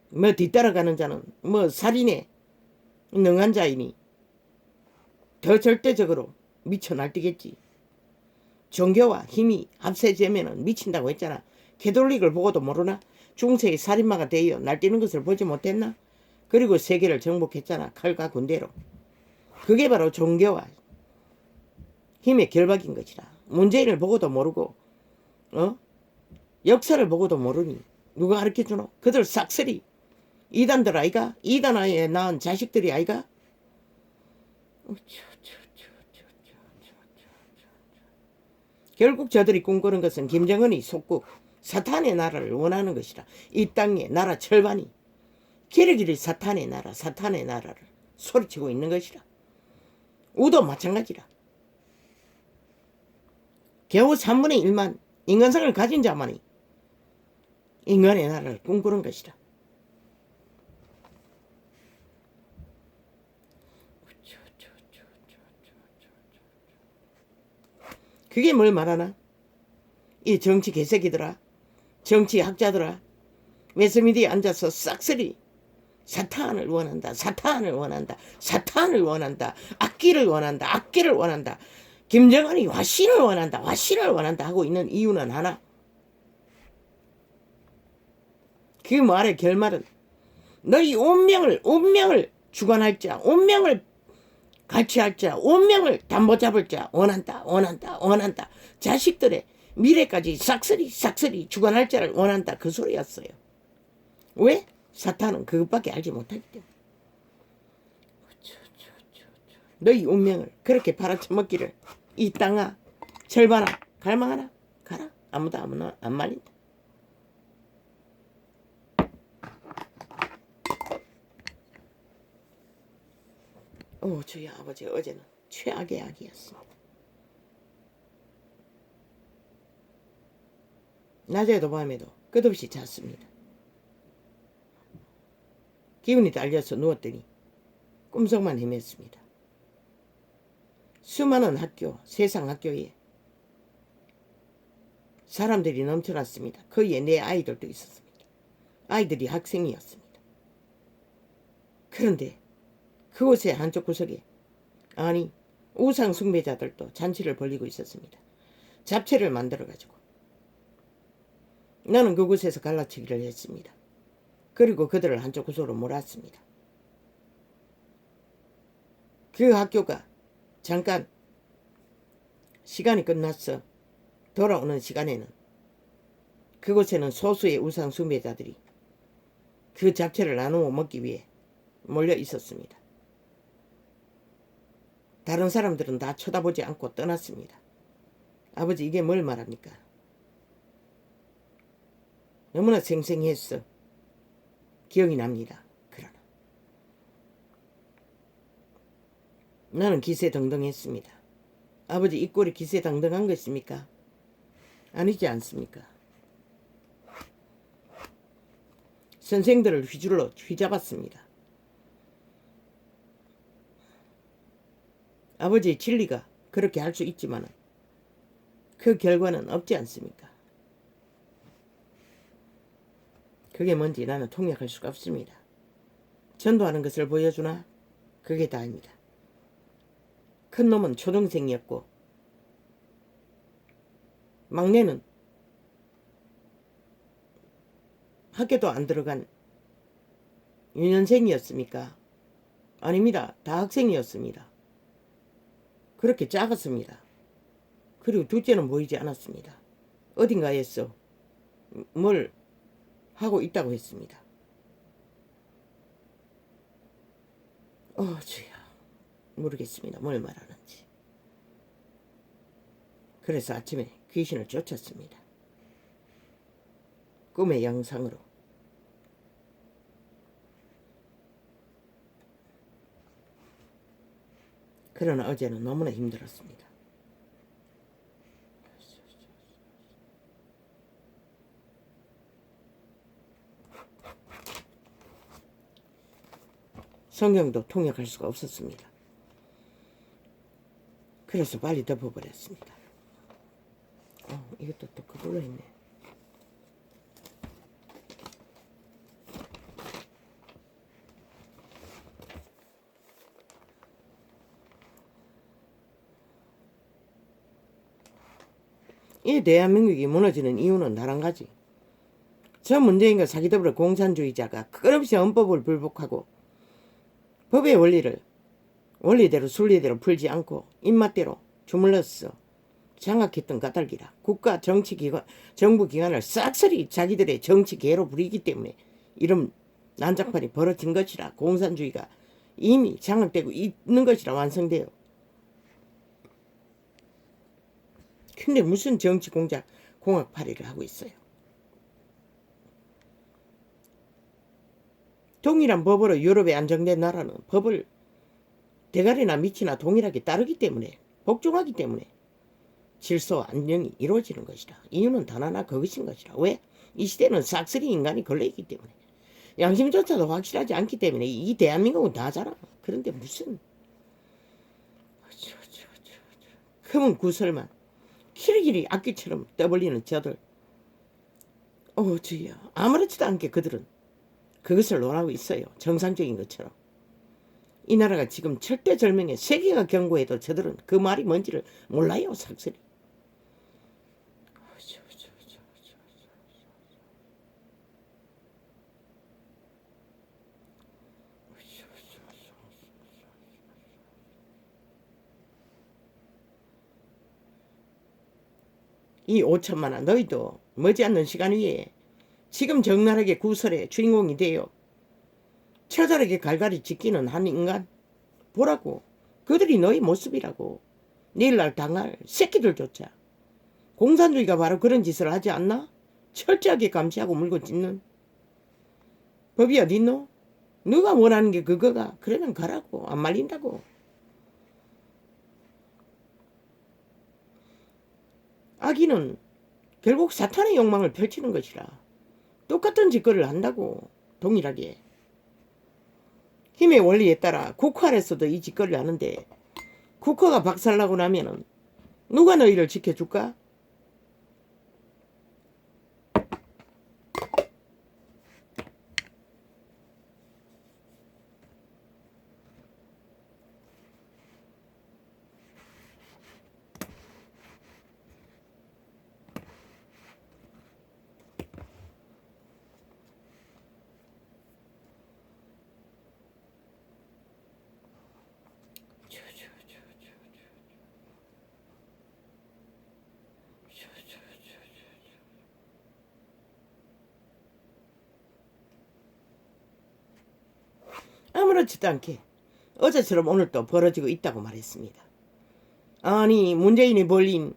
A: 뭐 뒤따라가는 자는 뭐 살인에 능한 자이니 더 절대적으로 미쳐 날뛰겠지. 종교와 힘이 합세되면 미친다고 했잖아. 캐톨릭을 보고도 모르나? 중세의 살인마가 되어 날뛰는 것을 보지 못했나? 그리고 세계를 정복했잖아. 칼과 군대로. 그게 바로 종교와 힘의 결박인 것이라. 문재인을 보고도 모르고 역사를 보고도 모르니 누가 가르쳐주노? 그들 싹쓸이 이단들 아이가? 이단 아이에 낳은 자식들이 아이가? 결국 저들이 꿈꾸는 것은 김정은이 속국 사탄의 나라를 원하는 것이라. 이 땅의 나라 절반이 길이길이 사탄의 나라, 사탄의 나라를 소리치고 있는 것이라. 우도 마찬가지라. 겨우 3분의 1만 인간성을 가진 자만이 인간의 나라를 꿈꾸는 것이라. 그게 뭘 말하나? 이 정치 개새끼들아, 정치 학자들아, 웨스트민스터에 앉아서 싹쓸이 사탄을 원한다, 사탄을 원한다, 사탄을 원한다, 악기를 원한다, 악기를 원한다, 김정은이 화신을 원한다, 화신을 원한다 하고 있는 이유는 하나. 그 말의 결말은 너희 운명을 주관할 자, 운명을 갈취할 자, 운명을 담보 잡을 자 원한다, 원한다, 원한다. 자식들의 미래까지 싹쓸이 주관할 자를 원한다. 그 소리였어요. 왜? 사탄은 그것밖에 알지 못하기 때문에. 너희 운명을 그렇게 팔아쳐먹기를 이 땅아, 절반아, 갈망하나? 가라. 아무도 안 말린다. 저희 아버지 어제는 최악의 약이었습니다. 낮에도 밤에도 끝없이 잤습니다. 기운이 딸려서 누웠더니 꿈속만 헤맸습니다. 수많은 학교, 세상 학교에 사람들이 넘쳐났습니다. 거기에 내 아이들도 있었습니다. 아이들이 학생이었습니다. 그런데 그곳의 한쪽 구석에 우상 숭배자들도 잔치를 벌이고 있었습니다. 잡채를 만들어가지고 나는 그곳에서 갈라치기를 했습니다. 그리고 그들을 한쪽 구석으로 몰았습니다. 그 학교가 잠깐 시간이 끝났어 돌아오는 시간에는 그곳에는 소수의 우상 숭배자들이 그 잡채를 나누어 먹기 위해 몰려 있었습니다. 다른 사람들은 다 쳐다보지 않고 떠났습니다. 아버지 이게 뭘 말합니까? 너무나 생생했어. 기억이 납니다. 그러나 나는 기세등등했습니다. 아버지 이 꼴이 기세등등한 것입니까? 아니지 않습니까? 선생들을 휘줄러 휘잡았습니다. 아버지의 진리가 그렇게 할 수 있지만 그 결과는 없지 않습니까? 그게 뭔지 나는 통역할 수가 없습니다. 전도하는 것을 보여주나? 그게 다입니다. 큰 놈은 초등생이었고 막내는 학교도 안 들어간 유년생이었습니까? 아닙니다. 다 학생이었습니다. 그렇게 작았습니다. 그리고 둘째는 보이지 않았습니다. 어딘가에서 뭘 하고 있다고 했습니다. 주야, 모르겠습니다. 뭘 말하는지. 그래서 아침에 귀신을 쫓았습니다. 꿈의 영상으로. 그러나 어제는 너무나 힘들었습니다. 성경도 통역할 수가 없었습니다. 그래서 빨리 덮어버렸습니다. 이것도 또 그걸로 했네. 이 대한민국이 무너지는 이유는 나랑 같이 저 문재인과 사기더불어 공산주의자가 끝없이 헌법을 불복하고 법의 원리대로 순리대로 풀지 않고 입맛대로 주물러서 장악했던 까닭이라. 국가 정치기관 정부기관을 싹쓸이 자기들의 정치개로 부리기 때문에 이런 난장판이 벌어진 것이라. 공산주의가 이미 장악되고 있는 것이라. 완성돼요. 근데 무슨 정치공작 공학팔이를 하고 있어요. 동일한 법으로 유럽에 안정된 나라는 법을 대가리나 밑이나 동일하게 따르기 때문에, 복종하기 때문에 질서와 안정이 이루어지는 것이다. 이유는 단 하나, 그것인 것이다. 왜? 이 시대는 싹쓸이 인간이 걸려있기 때문에, 양심조차도 확실하지 않기 때문에. 이 대한민국은 다잖아. 그런데 무슨 금은 구설만 길이길이 악기처럼 떠벌리는 저들. 주야, 아무렇지도 않게 그들은 그것을 논하고 있어요. 정상적인 것처럼. 이 나라가 지금 절대절명에 세계가 경고해도 저들은 그 말이 뭔지를 몰라요. 삭슬이. 이 5천만 원 너희도 머지않는 시간 위에 지금 적나라하게 구설의 주인공이 되어 처절하게 갈갈이 지키는 한 인간 보라고. 그들이 너희 모습이라고. 내일날 당할 새끼들조차. 공산주의가 바로 그런 짓을 하지 않나? 철저하게 감시하고 물고 찢는. 법이 어딨노? 너가 원하는 게 그거가. 그러면 가라고. 안 말린다고. 악인은 결국 사탄의 욕망을 펼치는 것이라. 똑같은 짓거리를 한다고. 동일하게. 힘의 원리에 따라 국회 안에서도 이 짓거리를 하는데, 국회가 박살나고 나면은 누가 너희를 지켜줄까? 아무렇지도 않게 어제처럼 오늘 또 벌어지고 있다고 말했습니다. 아니, 문재인이 벌린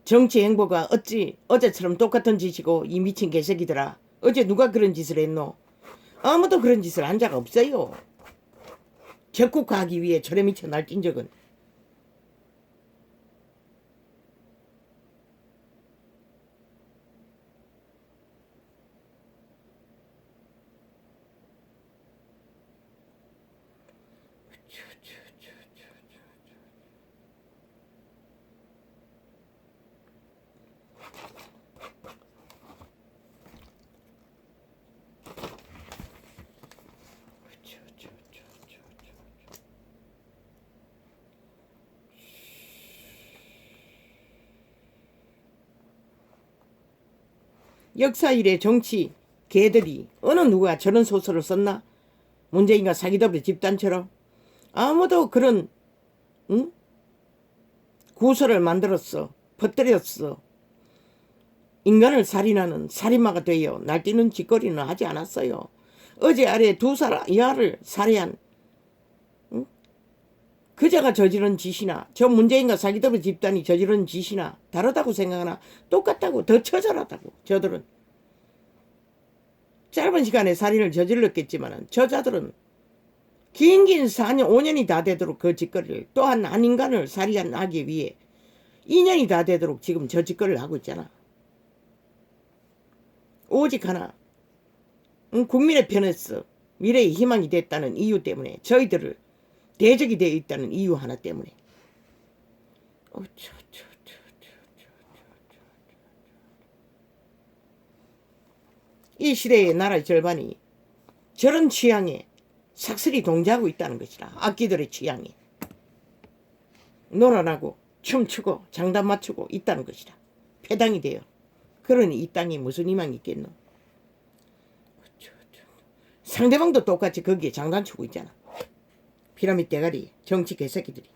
A: 정치 행보가 어찌 어제처럼 똑같은 짓이고. 이 미친 개새끼들아. 어제 누가 그런 짓을 했노? 아무도 그런 짓을 한 적 없어요. 적국화하기 위해 저래 미쳐 날뛴 적은. 역사 이래 정치 개들이 어느 누가 저런 소설을 썼나? 문재인과 사기더블 집단처럼 아무도 그런 응? 구설을 만들었어. 퍼뜨렸어. 인간을 살인하는 살인마가 되어 날뛰는 짓거리는 하지 않았어요. 어제 아래 두 사람 이하를 살해한 응? 그자가 저지른 짓이나 저 문재인과 사기더블 집단이 저지른 짓이나 다르다고 생각하나? 똑같다고. 더 처절하다고. 저들은 짧은 시간에 살인을 저질렀겠지만 저자들은 긴긴 4년 5년이 다 되도록 그 짓거리를 또한 한 인간을 살인하기 위해 2년이 다 되도록 지금 저 짓거리를 하고 있잖아. 오직 하나 국민의 편에서 미래의 희망이 됐다는 이유 때문에 저희들을 대적이 되어 있다는 이유 하나 때문에 이 시대의 나라의 절반이 저런 취향에 삭슬이 동조하고 있다는 것이라. 악기들의 취향에 놀아나고 춤추고 장단 맞추고 있다는 것이라. 패당이 돼요. 그러니 이 땅에 무슨 희망이 있겠노. 상대방도 똑같이 거기에 장단치고 있잖아. 피라미드 대가리 정치 개새끼들이.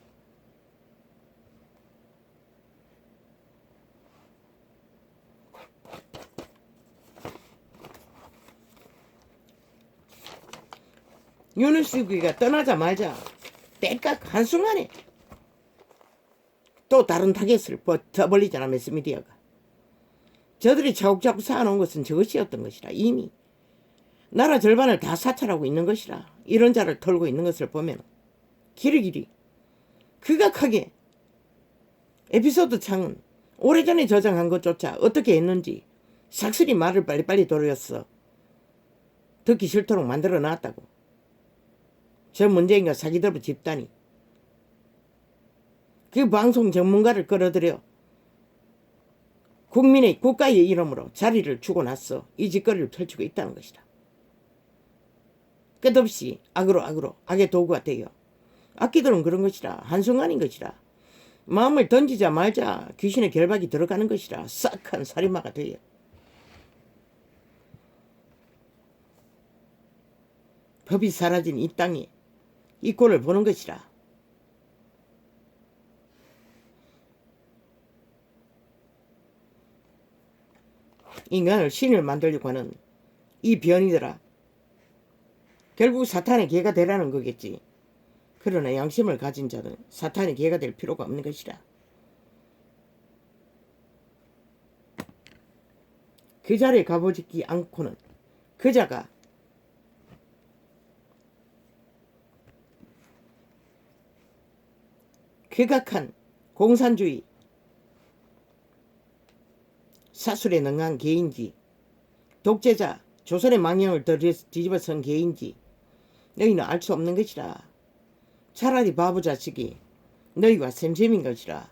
A: 윤석열이가 떠나자마자 때깍 한순간에 또 다른 타겟을 터벌리잖아. 매스미디어가. 저들이 차곡차곡 쌓아놓은 것은 저것이었던 것이라. 이미 나라 절반을 다 사찰하고 있는 것이라. 이런 자를 털고 있는 것을 보면 길이길이 극악하게 에피소드 창은 오래전에 저장한 것조차 어떻게 했는지 삭슬이 말을 빨리빨리 돌렸어. 듣기 싫도록 만들어 놨다고. 저 문재인과 사기더블 집단이 그 방송 전문가를 끌어들여 국민의 국가의 이름으로 자리를 주고 났어. 이 짓거리를 펼치고 있다는 것이다. 끝없이 악으로 악의 도구가 되어 악기들은 그런 것이라. 한순간인 것이라. 마음을 던지자 말자 귀신의 결박이 들어가는 것이라. 싹한 살인마가 되어 법이 사라진 이 땅에 이 꼴을 보는 것이라. 인간을 신을 만들려고 하는 이 변이들아. 결국 사탄의 개가 되라는 거겠지. 그러나 양심을 가진 자는 사탄의 개가 될 필요가 없는 것이라. 그 자리에 가보지 않고는 그자가 극악한 공산주의 사술에 능한 개인지 독재자 조선의 망령을 뒤집어선 개인지 너희는 알 수 없는 것이라. 차라리 바보 자식이 너희와 셈셈인 것이라.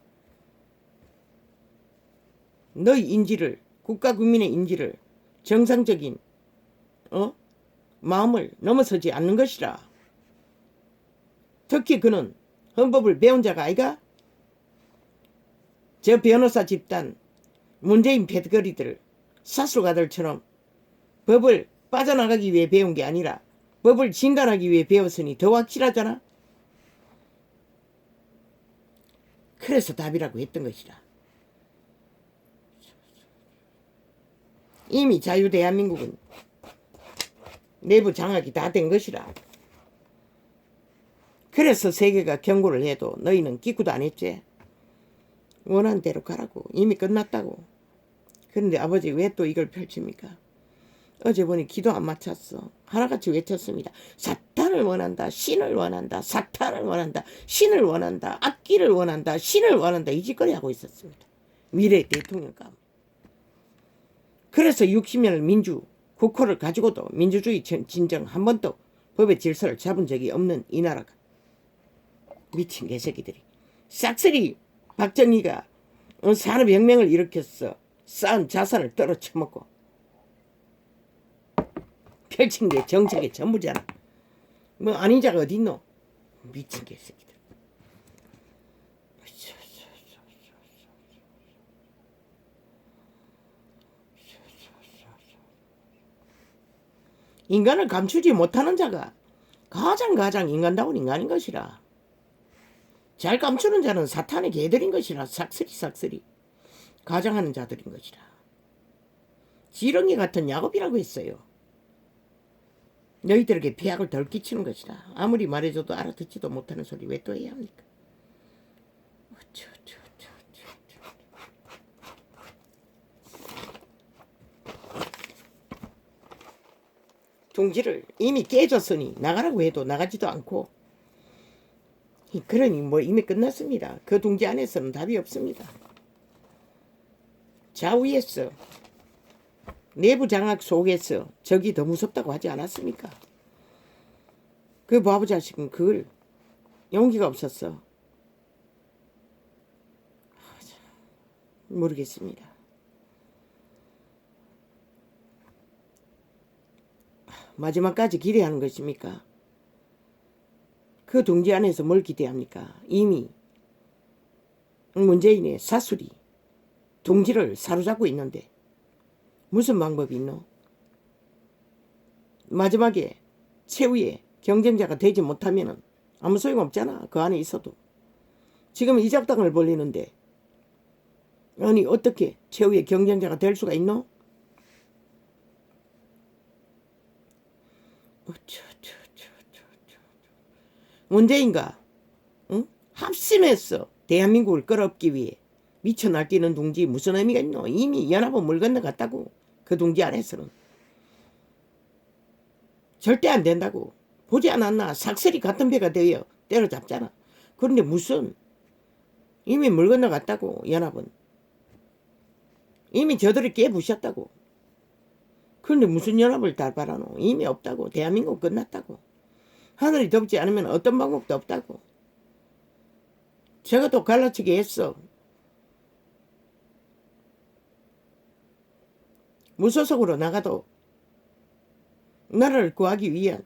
A: 너희 인지를 국가 국민의 인지를 정상적인 마음을 넘어서지 않는 것이라. 특히 그는 헌법을 배운 자가 아이가? 저 변호사 집단 문재인 패드거리들 사술가들처럼 법을 빠져나가기 위해 배운 게 아니라 법을 진단하기 위해 배웠으니 더 확실하잖아. 그래서 답이라고 했던 것이라. 이미 자유대한민국은 내부 장악이 다 된 것이라. 그래서 세계가 경고를 해도 너희는 기구도 안 했지. 원하는 대로 가라고. 이미 끝났다고. 그런데 아버지 왜 또 이걸 펼칩니까? 어제 보니 기도 안 마쳤어. 하나같이 외쳤습니다. 사탄을 원한다. 신을 원한다. 사탄을 원한다. 신을 원한다. 악기를 원한다. 신을 원한다. 이 짓거리 하고 있었습니다. 미래 대통령감. 그래서 60년을 국호를 가지고도 민주주의 진정 한 번도 법의 질서를 잡은 적이 없는 이 나라가. 미친 개새끼들이. 싹쓸이 박정희가 산업혁명을 일으켰어. 쌓은 자산을 떨어쳐먹고 펼친 게 정책의 전부잖아. 뭐 아닌 자가 어디 있노? 미친 개새끼들. 인간을 감추지 못하는 자가 가장 인간다운 인간인 것이라. 잘 감추는 자는 사탄의 개들인 것이라. 삭스리 가장하는 자들인 것이라. 지렁이 같은 야곱이라고 했어요. 너희들에게 비약을 덜 끼치는 것이라. 아무리 말해줘도 알아듣지도 못하는 소리 왜 또 해야 합니까? 둥지를 이미 깨졌으니 나가라고 해도 나가지도 않고, 그러니 뭐 이미 끝났습니다. 그 둥지 안에서는 답이 없습니다. 좌우에서 내부 장악 속에서 적이 더 무섭다고 하지 않았습니까? 그 바보 자식은 그걸 용기가 없었어. 모르겠습니다. 마지막까지 기대하는 것입니까? 그 둥지 안에서 뭘 기대합니까? 이미 문재인의 사술이 둥지를 사로잡고 있는데 무슨 방법이 있노? 마지막에 최후의 경쟁자가 되지 못하면 아무 소용없잖아. 그 안에 있어도. 지금 이적당을 벌리는데 아니 어떻게 최후의 경쟁자가 될 수가 있노? 문재인과 합심해서 대한민국을 끌어업기 위해 미쳐 날뛰는 둥지 무슨 의미가 있노? 이미 연합은 물 건너갔다고. 그 둥지 안에서는 절대 안 된다고. 보지 않았나? 삭슬이 같은 배가 되어 때려잡잖아. 그런데 무슨 이미 물 건너갔다고. 연합은 이미 저들이 깨부셨다고. 그런데 무슨 연합을 달바라노? 이미 없다고. 대한민국 끝났다고. 하늘이 덮지 않으면 어떤 방법도 없다고. 제가 또 갈라치기 했어. 무소속으로 나가도 나라를 구하기 위한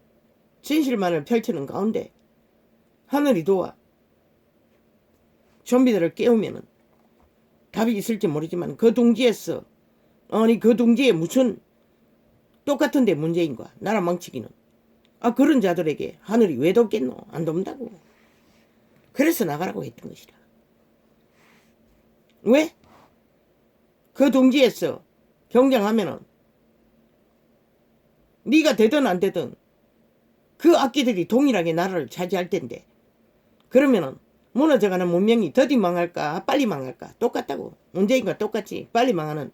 A: 진실만을 펼치는 가운데 하늘이 도와 좀비들을 깨우면 답이 있을지 모르지만 그 둥지에서 아니 그 둥지에 무슨 똑같은데 문재인과 나라 망치기는 그런 자들에게 하늘이 왜 돕겠노? 안 돕는다고. 그래서 나가라고 했던 것이라. 왜? 그 둥지에서 경쟁하면은 네가 되든 안 되든 그 악기들이 동일하게 나라를 차지할 텐데 그러면은 무너져가는 문명이 더디 망할까 빨리 망할까 똑같다고. 문재인과 똑같이 빨리 망하는.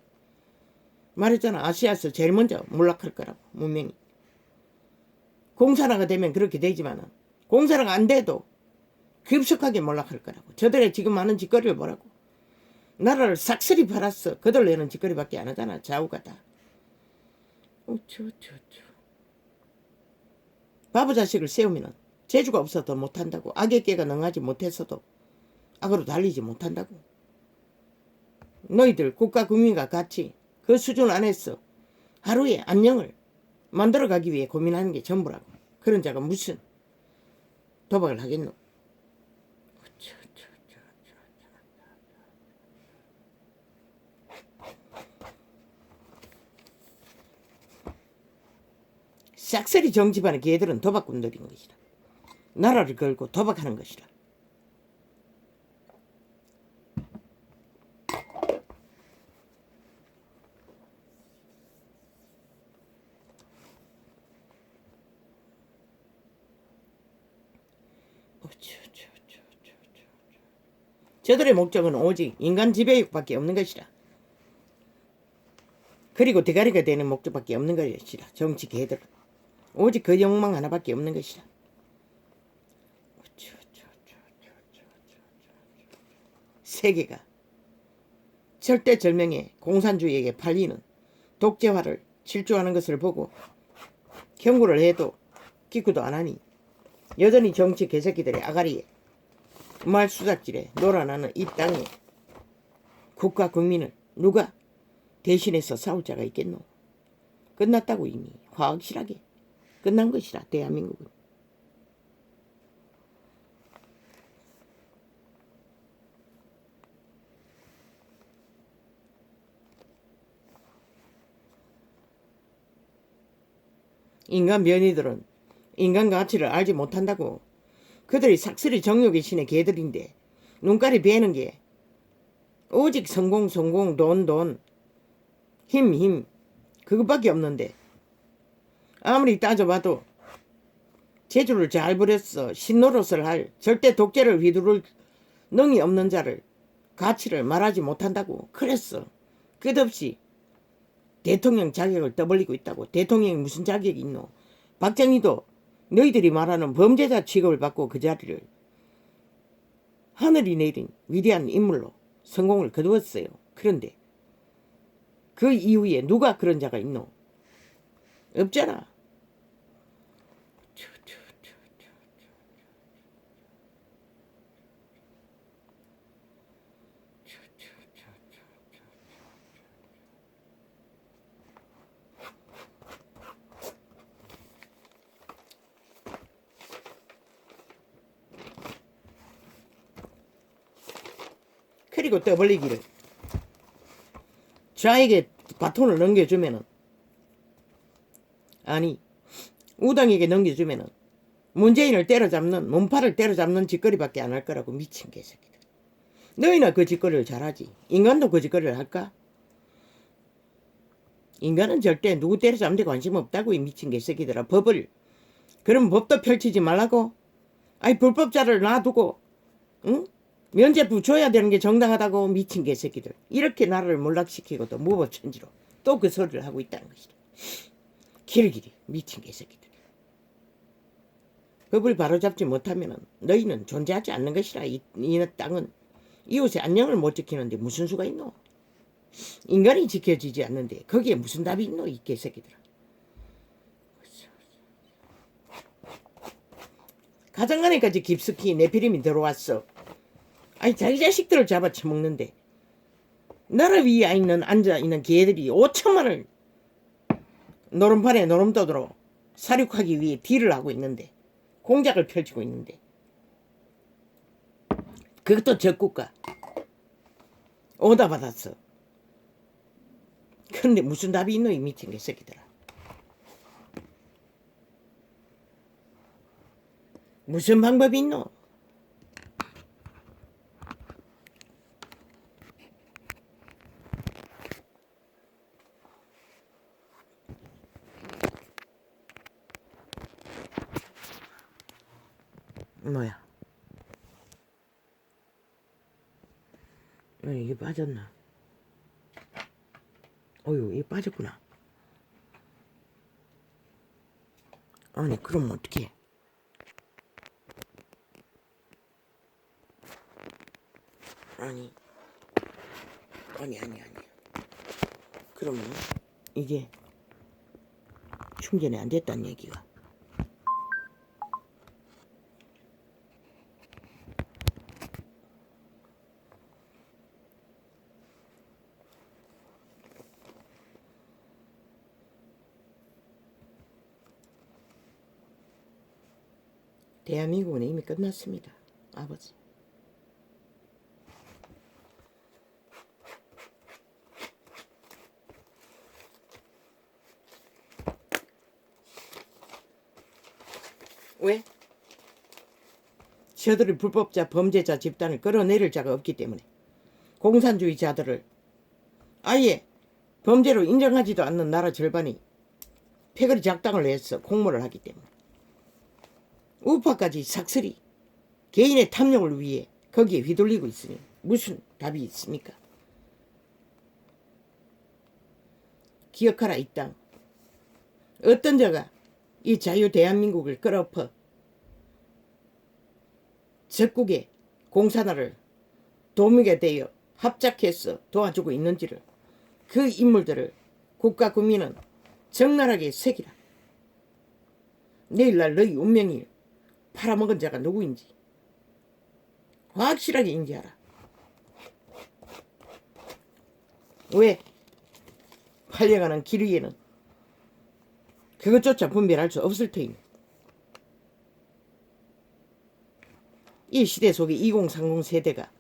A: 말했잖아. 아시아에서 제일 먼저 몰락할 거라고. 문명이. 공산화가 되면 그렇게 되지만은 공산화가 안 돼도 급속하게 몰락할 거라고. 저들의 지금 하는 짓거리를 보라고. 나라를 싹쓸이 팔았어. 그들 내는 짓거리밖에 안 하잖아. 좌우가 다. 바보 자식을 세우면은 재주가 없어도 못한다고. 악의 깨가 능하지 못했어도 악으로 달리지 못한다고. 너희들 국가 국민과 같이 그 수준 안에서 하루의 안녕을 만들어가기 위해 고민하는 게 전부라고. 그런 자가 무슨 도박을 하겠노? 싹쓸이 정치반의 개들은 도박꾼들인 것이라. 나라를 걸고 도박하는 것이라. 저들의 목적은 오직 인간 지배욕밖에 없는 것이라. 그리고 대가리가 되는 목적밖에 없는 것이라. 정치 개들은 오직 그 욕망 하나밖에 없는 것이라. 세계가 절대절명의 공산주의에게 팔리는 독재화를 질주하는 것을 보고 경고를 해도 기구도 안 하니 여전히 정치 개새끼들의 아가리에 말수작질에 놀아나는 이 땅에 국가 국민을 누가 대신해서 싸울 자가 있겠노? 끝났다고. 이미 확실하게 끝난 것이라. 대한민국은. 인간 변이들은 인간 가치를 알지 못한다고. 그들이 삭슬이 정욕의 신의 개들인데 눈깔이 베는 게 오직 성공 돈 힘 그것밖에 없는데 아무리 따져봐도 재주를 잘 부렸어 신노릇을 할 절대 독재를 휘두를 능이 없는 자를 가치를 말하지 못한다고. 그랬어. 끝없이 대통령 자격을 떠벌리고 있다고. 대통령이 무슨 자격이 있노. 박정희도 너희들이 말하는 범죄자 취급을 받고 그 자리를 하늘이 내린 위대한 인물로 성공을 거두었어요. 그런데 그 이후에 누가 그런 자가 있노? 없잖아. 그리고 떠벌리기를 좌에게 바톤을 넘겨주면은 아니 우당에게 넘겨주면은 문재인을 때려잡는 몸팔을 때려잡는 짓거리밖에 안 할 거라고. 미친 개새끼들. 너희나 그 짓거리를 잘하지. 인간도 그 짓거리를 할까? 인간은 절대 누구 때려잡는 데 관심 없다고. 이 미친 개새끼들아. 법을 그럼 법도 펼치지 말라고. 아니 불법자를 놔두고 응? 면죄부 줘야 되는 게 정당하다고. 미친 개새끼들. 이렇게 나라를 몰락시키고도 무법천지로 또 그 소리를 하고 있다는 것이다. 길길이 미친 개새끼들. 법을 바로잡지 못하면 너희는 존재하지 않는 것이라. 이 땅은 이웃의 안녕을 못 지키는데 무슨 수가 있노. 인간이 지켜지지 않는데 거기에 무슨 답이 있노. 이 개새끼들아. 가정간에까지 깊숙이 네피림이 들어왔어. 아니 자기 자식들을 잡아 처먹는데 나라 위에 앉아있는 개들이 5천만을 노름판에 노름도도로 사륙하기 위해 딜을 하고 있는데 공작을 펼치고 있는데 그것도 적국가 오다 받았어. 그런데 무슨 답이 있노. 이 미친 개새끼들아. 무슨 방법이 있노. 뭐야? 이게 빠졌나? 어휴, 이게 빠졌구나. 아니, 그럼 어떡해? 아니. 그러면 이게 충전이 안 됐다는 얘기가. 대한민국은 이미 끝났습니다. 아버지. 왜? 저들이 불법자 범죄자 집단을 끌어내릴 자가 없기 때문에 공산주의자들을 아예 범죄로 인정하지도 않는 나라 절반이 패거리 작당을 해서 공모를 하기 때문에 우파까지 삭슬이 개인의 탐욕을 위해 거기에 휘둘리고 있으니 무슨 답이 있습니까? 기억하라 이 땅. 어떤 자가 이 자유 대한민국을 끌어엎어 적국의 공산화를 도움이 되어 합작해서 도와주고 있는지를 그 인물들을 국가 국민은 적나라하게 새기라. 내일날 너희 운명이 팔아먹은 자가 누구인지 확실하게 인지하라. 왜? 팔려가는 길 위에는 그것조차 분별할 수 없을 터이니 이 시대 속에 2030 세대가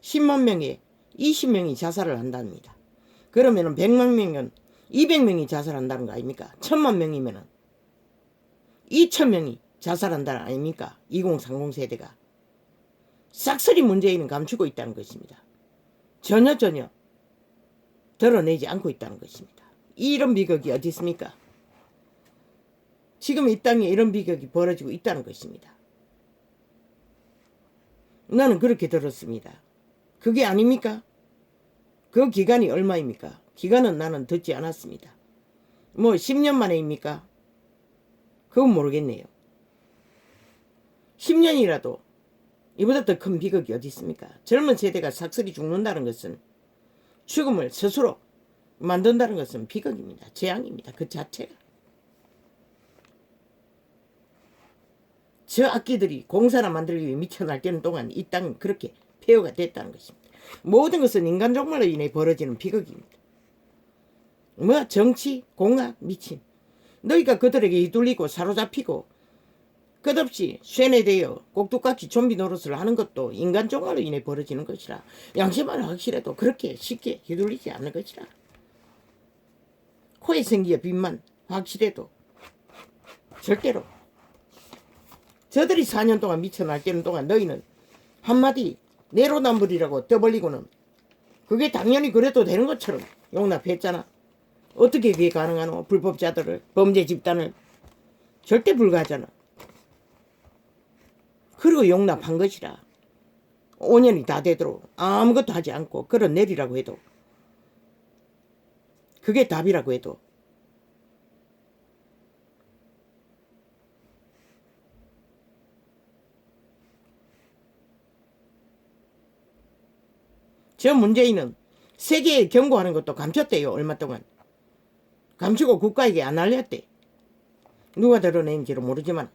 A: 10만 명에 20명이 자살을 한답니다. 그러면 100만 명은 200명이 자살한다는 거 아닙니까? 1000만 명이면은 2000명이 자살한다는 아닙니까? 2030 세대가. 싹쓸이 문재인은 감추고 있다는 것입니다. 전혀 드러내지 않고 있다는 것입니다. 이런 비극이 어디 있습니까? 지금 이 땅에 이런 비극이 벌어지고 있다는 것입니다. 나는 그렇게 들었습니다. 그게 아닙니까? 그 기간이 얼마입니까? 기간은 나는 듣지 않았습니다. 뭐 10년 만에입니까? 그건 모르겠네요. 10년이라도 이보다 더 큰 비극이 어디 있습니까? 젊은 세대가 삭슬이 죽는다는 것은, 죽음을 스스로 만든다는 것은 비극입니다. 재앙입니다. 그 자체가. 저 악기들이 공사나 만들기 위해 미쳐 날뛰는 동안 이 땅은 그렇게 폐허가 됐다는 것입니다. 모든 것은 인간 종말로 인해 벌어지는 비극입니다. 뭐 정치, 공학, 미친. 너희가 그들에게 휘둘리고 사로잡히고 끝없이 쇠뇌되어 꼭두같이 좀비 노릇을 하는 것도 인간 종말로 인해 벌어지는 것이라. 양심만 확실해도 그렇게 쉽게 휘둘리지 않는 것이라. 코에 생기어 빛만 확실해도 절대로. 저들이 4년 동안 미쳐 날뛰는 동안 너희는 한마디 내로남불이라고 떠벌리고는 그게 당연히 그래도 되는 것처럼 용납했잖아. 어떻게 그게 가능하노? 불법자들을, 범죄 집단을. 절대 불가하잖아. 그리고 용납한 것이라. 5년이 다 되도록 아무것도 하지 않고 끌어내리라고 해도, 그게 답이라고 해도 저 문재인은 세계에 경고하는 것도 감췄대요. 얼마 동안 감추고 국가에게 안 알렸대. 누가 드러낸지는 모르지만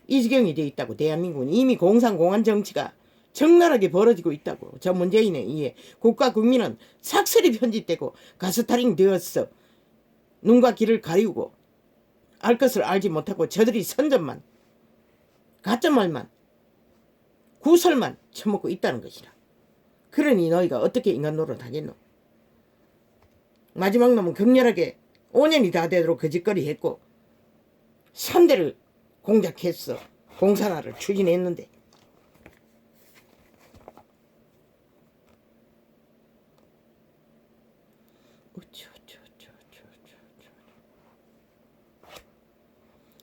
A: 이 지경이 돼 있다고. 대한민국은 이미 공상공한 정치가 적나라하게 벌어지고 있다고. 저 문재인에 의해 국가 국민은 삭슬이 편집되고 가스타링 되었어. 눈과 귀를 가리우고 알 것을 알지 못하고 저들이 선전만, 가짜말만, 구설만 처먹고 있다는 것이라. 그러니 너희가 어떻게 인간 노릇 하겠노? 마지막 놈은 격렬하게 5년이 다 되도록 거짓거리 했고 3대를 공작했어. 공산화를 추진했는데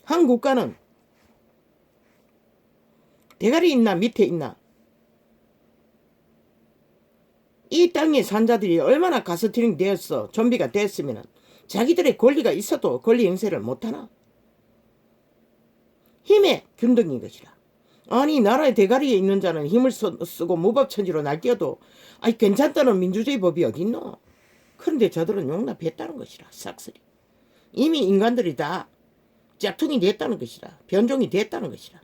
A: 한 국가는 대가리 있나 밑에 있나, 이 땅의 산자들이 얼마나 가스트링 되었어 좀비가 됐으면 자기들의 권리가 있어도 권리 행세를 못하나? 힘의 균등인 것이라. 아니 나라의 대가리에 있는 자는 힘을 쓰고 무법천지로 날뛰어도 아니 괜찮다는 민주주의 법이 어딨노? 그런데 저들은 용납했다는 것이라. 싹쓸이 이미 인간들이 다 짝퉁이 됐다는 것이라. 변종이 됐다는 것이라.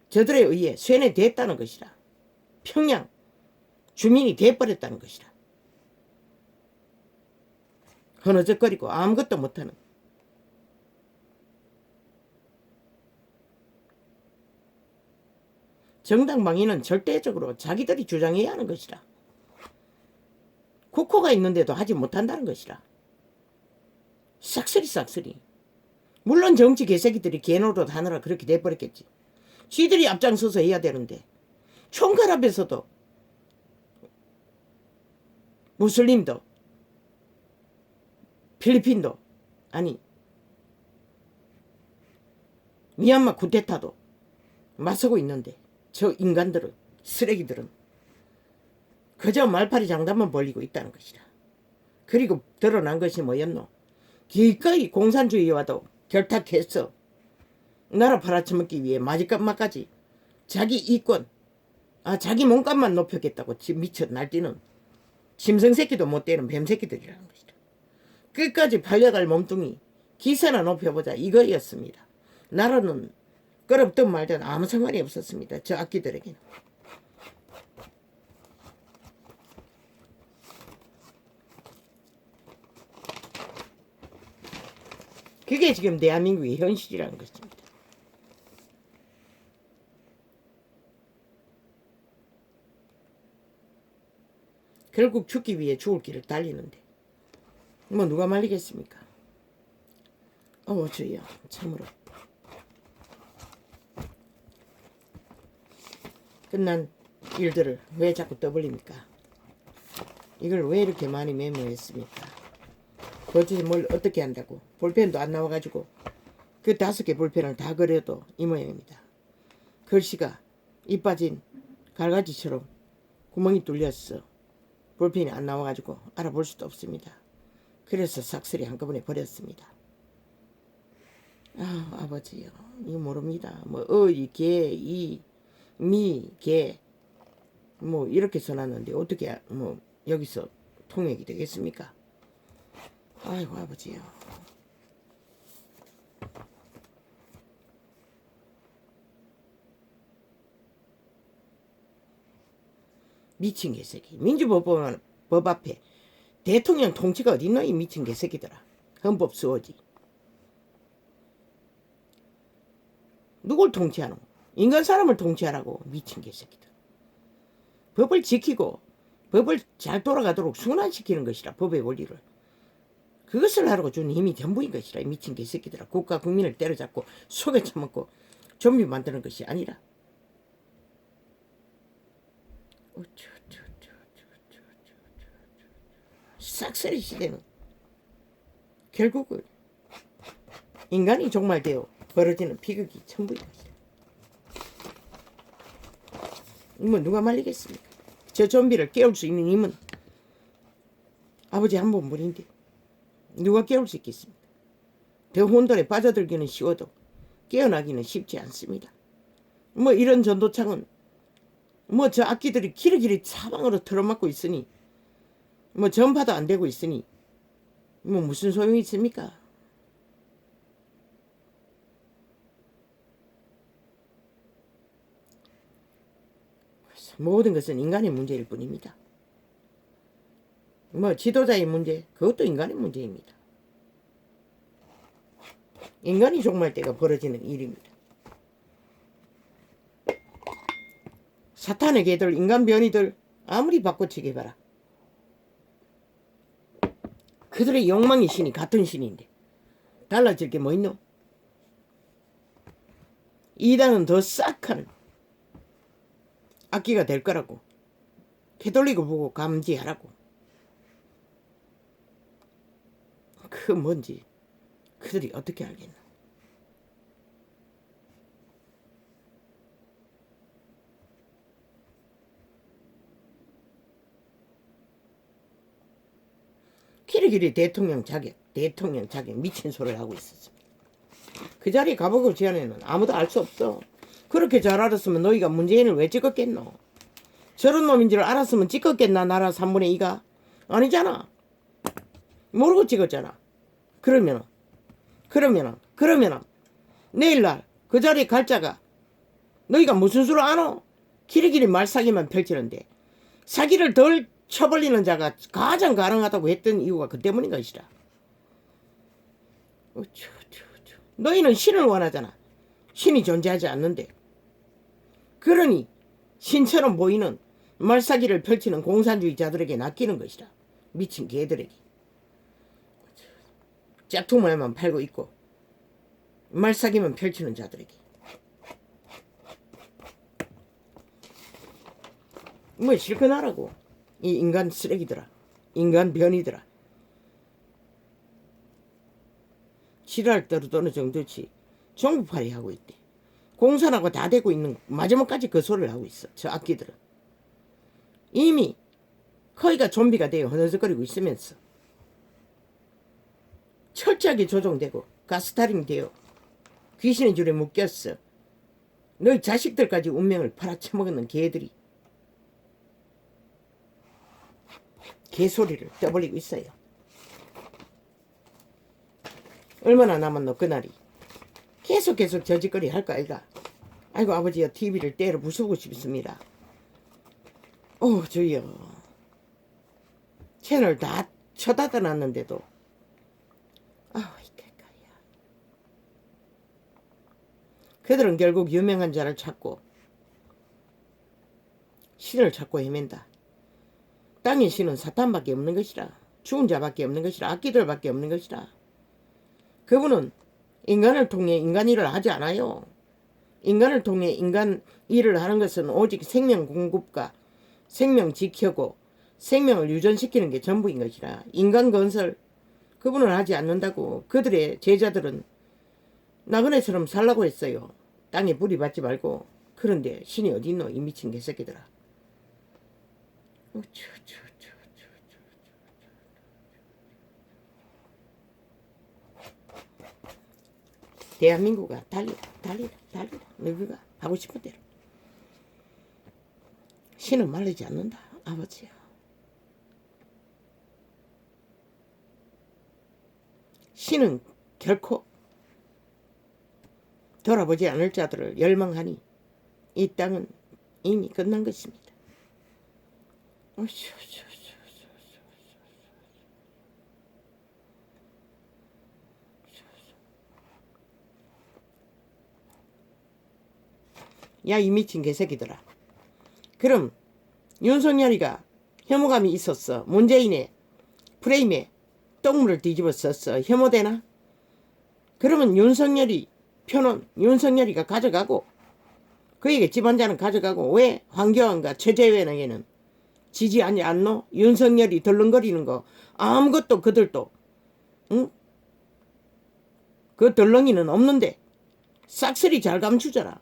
A: 저들에 의해 쇠뇌됐다는 것이라. 평양 주민이 돼버렸다는 것이라. 흐느적거리고 아무것도 못하는, 정당 방위는 절대적으로 자기들이 주장해야 하는 것이라. 국호가 있는데도 하지 못한다는 것이라. 싹쓸이. 물론 정치 개새끼들이 개노릇 하느라 그렇게 돼버렸겠지. 지들이 앞장서서 해야 되는데 총괄 앞에서도 무슬림도 필리핀도 아니 미얀마 쿠데타도 맞서고 있는데 저 인간들은, 쓰레기들은 그저 말파리 장단만 벌리고 있다는 것이다. 그리고 드러난 것이 뭐였노? 기꺼이 공산주의와도 결탁했어. 나라 팔아쳐먹기 위해 마지막까지 자기 이권, 자기 몸값만 높였겠다고 미쳐 날뛰는 짐승새끼도 못되는 뱀새끼들이라는 것이다. 끝까지 팔려갈 몸뚱이 기세나 높여보자 이거였습니다. 나라는 끌었든 말든 아무 상관이 없었습니다. 저 악기들에게는. 그게 지금 대한민국의 현실이라는 것입니다. 결국 죽기 위해 죽을 길을 달리는데 뭐 누가 말리겠습니까? 주여 참으로 끝난 일들을 왜 자꾸 떠벌립니까? 이걸 왜 이렇게 많이 메모했습니까? 도대체 뭘 어떻게 한다고? 볼펜도 안 나와가지고 그 5개 볼펜을 다 그려도 이 모양입니다. 글씨가 이 빠진 갈가지처럼 구멍이 뚫렸어. 볼펜이 안 나와가지고 알아볼 수도 없습니다. 그래서 싹쓸이 한꺼번에 버렸습니다. 아버지요, 이거 모릅니다. 뭐 개, 개, 뭐 이렇게 써놨는데 어떻게 뭐 여기서 통역이 되겠습니까? 아이고 아버지요. 미친 개새끼. 민주법 앞에 대통령 통치가 어딨노 이 미친 개새끼들아. 헌법 수호지. 누굴 통치하노? 인간 사람을 통치하라고 미친 개새끼들. 법을 지키고 법을 잘 돌아가도록 순환시키는 것이라 법의 원리를. 그것을 하라고 준 힘이 전부인 것이라 이 미친 개새끼들아. 국가 국민을 때려잡고 속에 처먹고 좀비 만드는 것이 아니라. 싹쓸이 시대는 결국은 인간이 종말되어 벌어지는 비극이 전부인 것이다. 뭐 누가 말리겠습니까? 저 좀비를 깨울 수 있는 힘은 아버지 한 분뿐인데 누가 깨울 수 있겠습니까? 더 혼돈에 빠져들기는 쉬워도 깨어나기는 쉽지 않습니다. 뭐 이런 전도창은 뭐 저 악기들이 기리기리 사방으로 틀어막고 있으니 뭐 전파도 안 되고 있으니 뭐 무슨 소용이 있습니까? 모든 것은 인간의 문제일 뿐입니다. 뭐 지도자의 문제, 그것도 인간의 문제입니다. 인간이 종말 때가 벌어지는 일입니다. 사탄의 개들, 인간 변이들 아무리 바꿔치기 봐라. 그들의 욕망의 신이 같은 신인데 달라질 게 뭐 있노? 이단은 더 싹한 악기가 될 거라고. 되돌리고 보고 감지하라고. 그 뭔지 그들이 어떻게 알겠나. 키리키리 대통령 자격 미친 소리를 하고 있었습니다. 그 자리에 가보고 지안에는 아무도 알 수 없어. 그렇게 잘 알았으면 너희가 문재인을 왜 찍었겠노? 저런 놈인 줄 알았으면 찍었겠나? 나라 3분의 2가? 아니잖아. 모르고 찍었잖아. 그러면은 내일날 그 자리에 갈 자가 너희가 무슨 수로 아노? 기리기리 말사기만 펼치는데 사기를 덜 쳐벌리는 자가 가장 가능하다고 했던 이유가 그 때문인 것이라. 너희는 신을 원하잖아. 신이 존재하지 않는데. 그러니 신처럼 보이는 말사기를 펼치는 공산주의자들에게 낚이는 것이라. 미친 개들에게. 짝퉁말만 팔고 있고 말사기만 펼치는 자들에게. 뭐 실컷 하라고. 이 인간 쓰레기들아. 인간 변이들아. 지랄 떨어도 어느 정도지. 정부팔이 하고 있대. 공산하고 다 되고 있는 마지막까지 그 소리를 하고 있어. 저 악기들은. 이미 거의가 좀비가 되어 허느적거리고 있으면서 철저하게 조종되고 가스타링 되어 귀신의 줄에 묶였어. 너희 자식들까지 운명을 팔아쳐먹는 개들이 개소리를 떠벌리고 있어요. 얼마나 남았노 그날이. 계속 저짓거리 할까 아이가. 아이고 아버지여 TV를 때려 부수고 싶습니다. 주여. 채널 다 쳐닫아 놨는데도 이까야. 그들은 결국 유명한 자를 찾고 신을 찾고 헤맨다. 땅의 신은 사탄밖에 없는 것이라. 죽은 자밖에 없는 것이라. 악기들밖에 없는 것이라. 그분은 인간을 통해 인간 일을 하지 않아요. 인간을 통해 인간 일을 하는 것은 오직 생명 공급과 생명 지켜고 생명을 유전시키는 게 전부인 것이라. 인간 건설 그분은 하지 않는다고. 그들의 제자들은 나그네처럼 살라고 했어요. 땅에 뿌리 받지 말고. 그런데 신이 어디 있노? 이 미친 개새끼들아. 대한민국아 달리라 달리라 달리라. 너희가 하고 싶은 대로. 신은 말리지 않는다. 아버지야. 신은 결코 돌아보지 않을 자들을 열망하니 이 땅은 이미 끝난 것입니다. 야, 이 미친 개새끼들아. 그럼 윤석열이가 혐오감이 있었어. 문재인의 프레임에 똥물을 뒤집어 썼어. 혐오되나? 그러면 윤석열이 표는 윤석열이가 가져가고 그에게 집안자는 가져가고 왜 황교안과 최재wen에게는 지지하지 않노? 윤석열이 덜렁거리는 거 아무것도 그들도 응? 그 덜렁이는 없는데 싹쓸이 잘 감추잖아.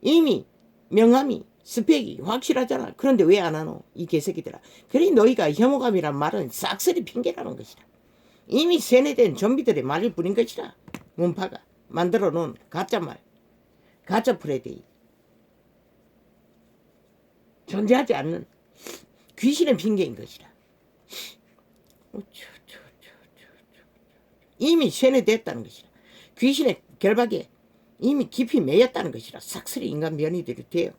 A: 이미 명함이 스펙이 확실하잖아. 그런데 왜 안 하노? 이 개새끼들아. 그래 너희가 혐오감이란 말은 싹쓸이 핑계라는 것이다. 이미 세뇌된 좀비들의 말일 뿐인 것이다. 문파가 만들어 놓은 가짜말, 가짜 프레데이. 존재하지 않는 귀신의 핑계인 것이다. 이미 세뇌됐다는 것이다. 귀신의 결박에 이미 깊이 매였다는 것이라. 싹쓸이 인간 변이들이 돼요.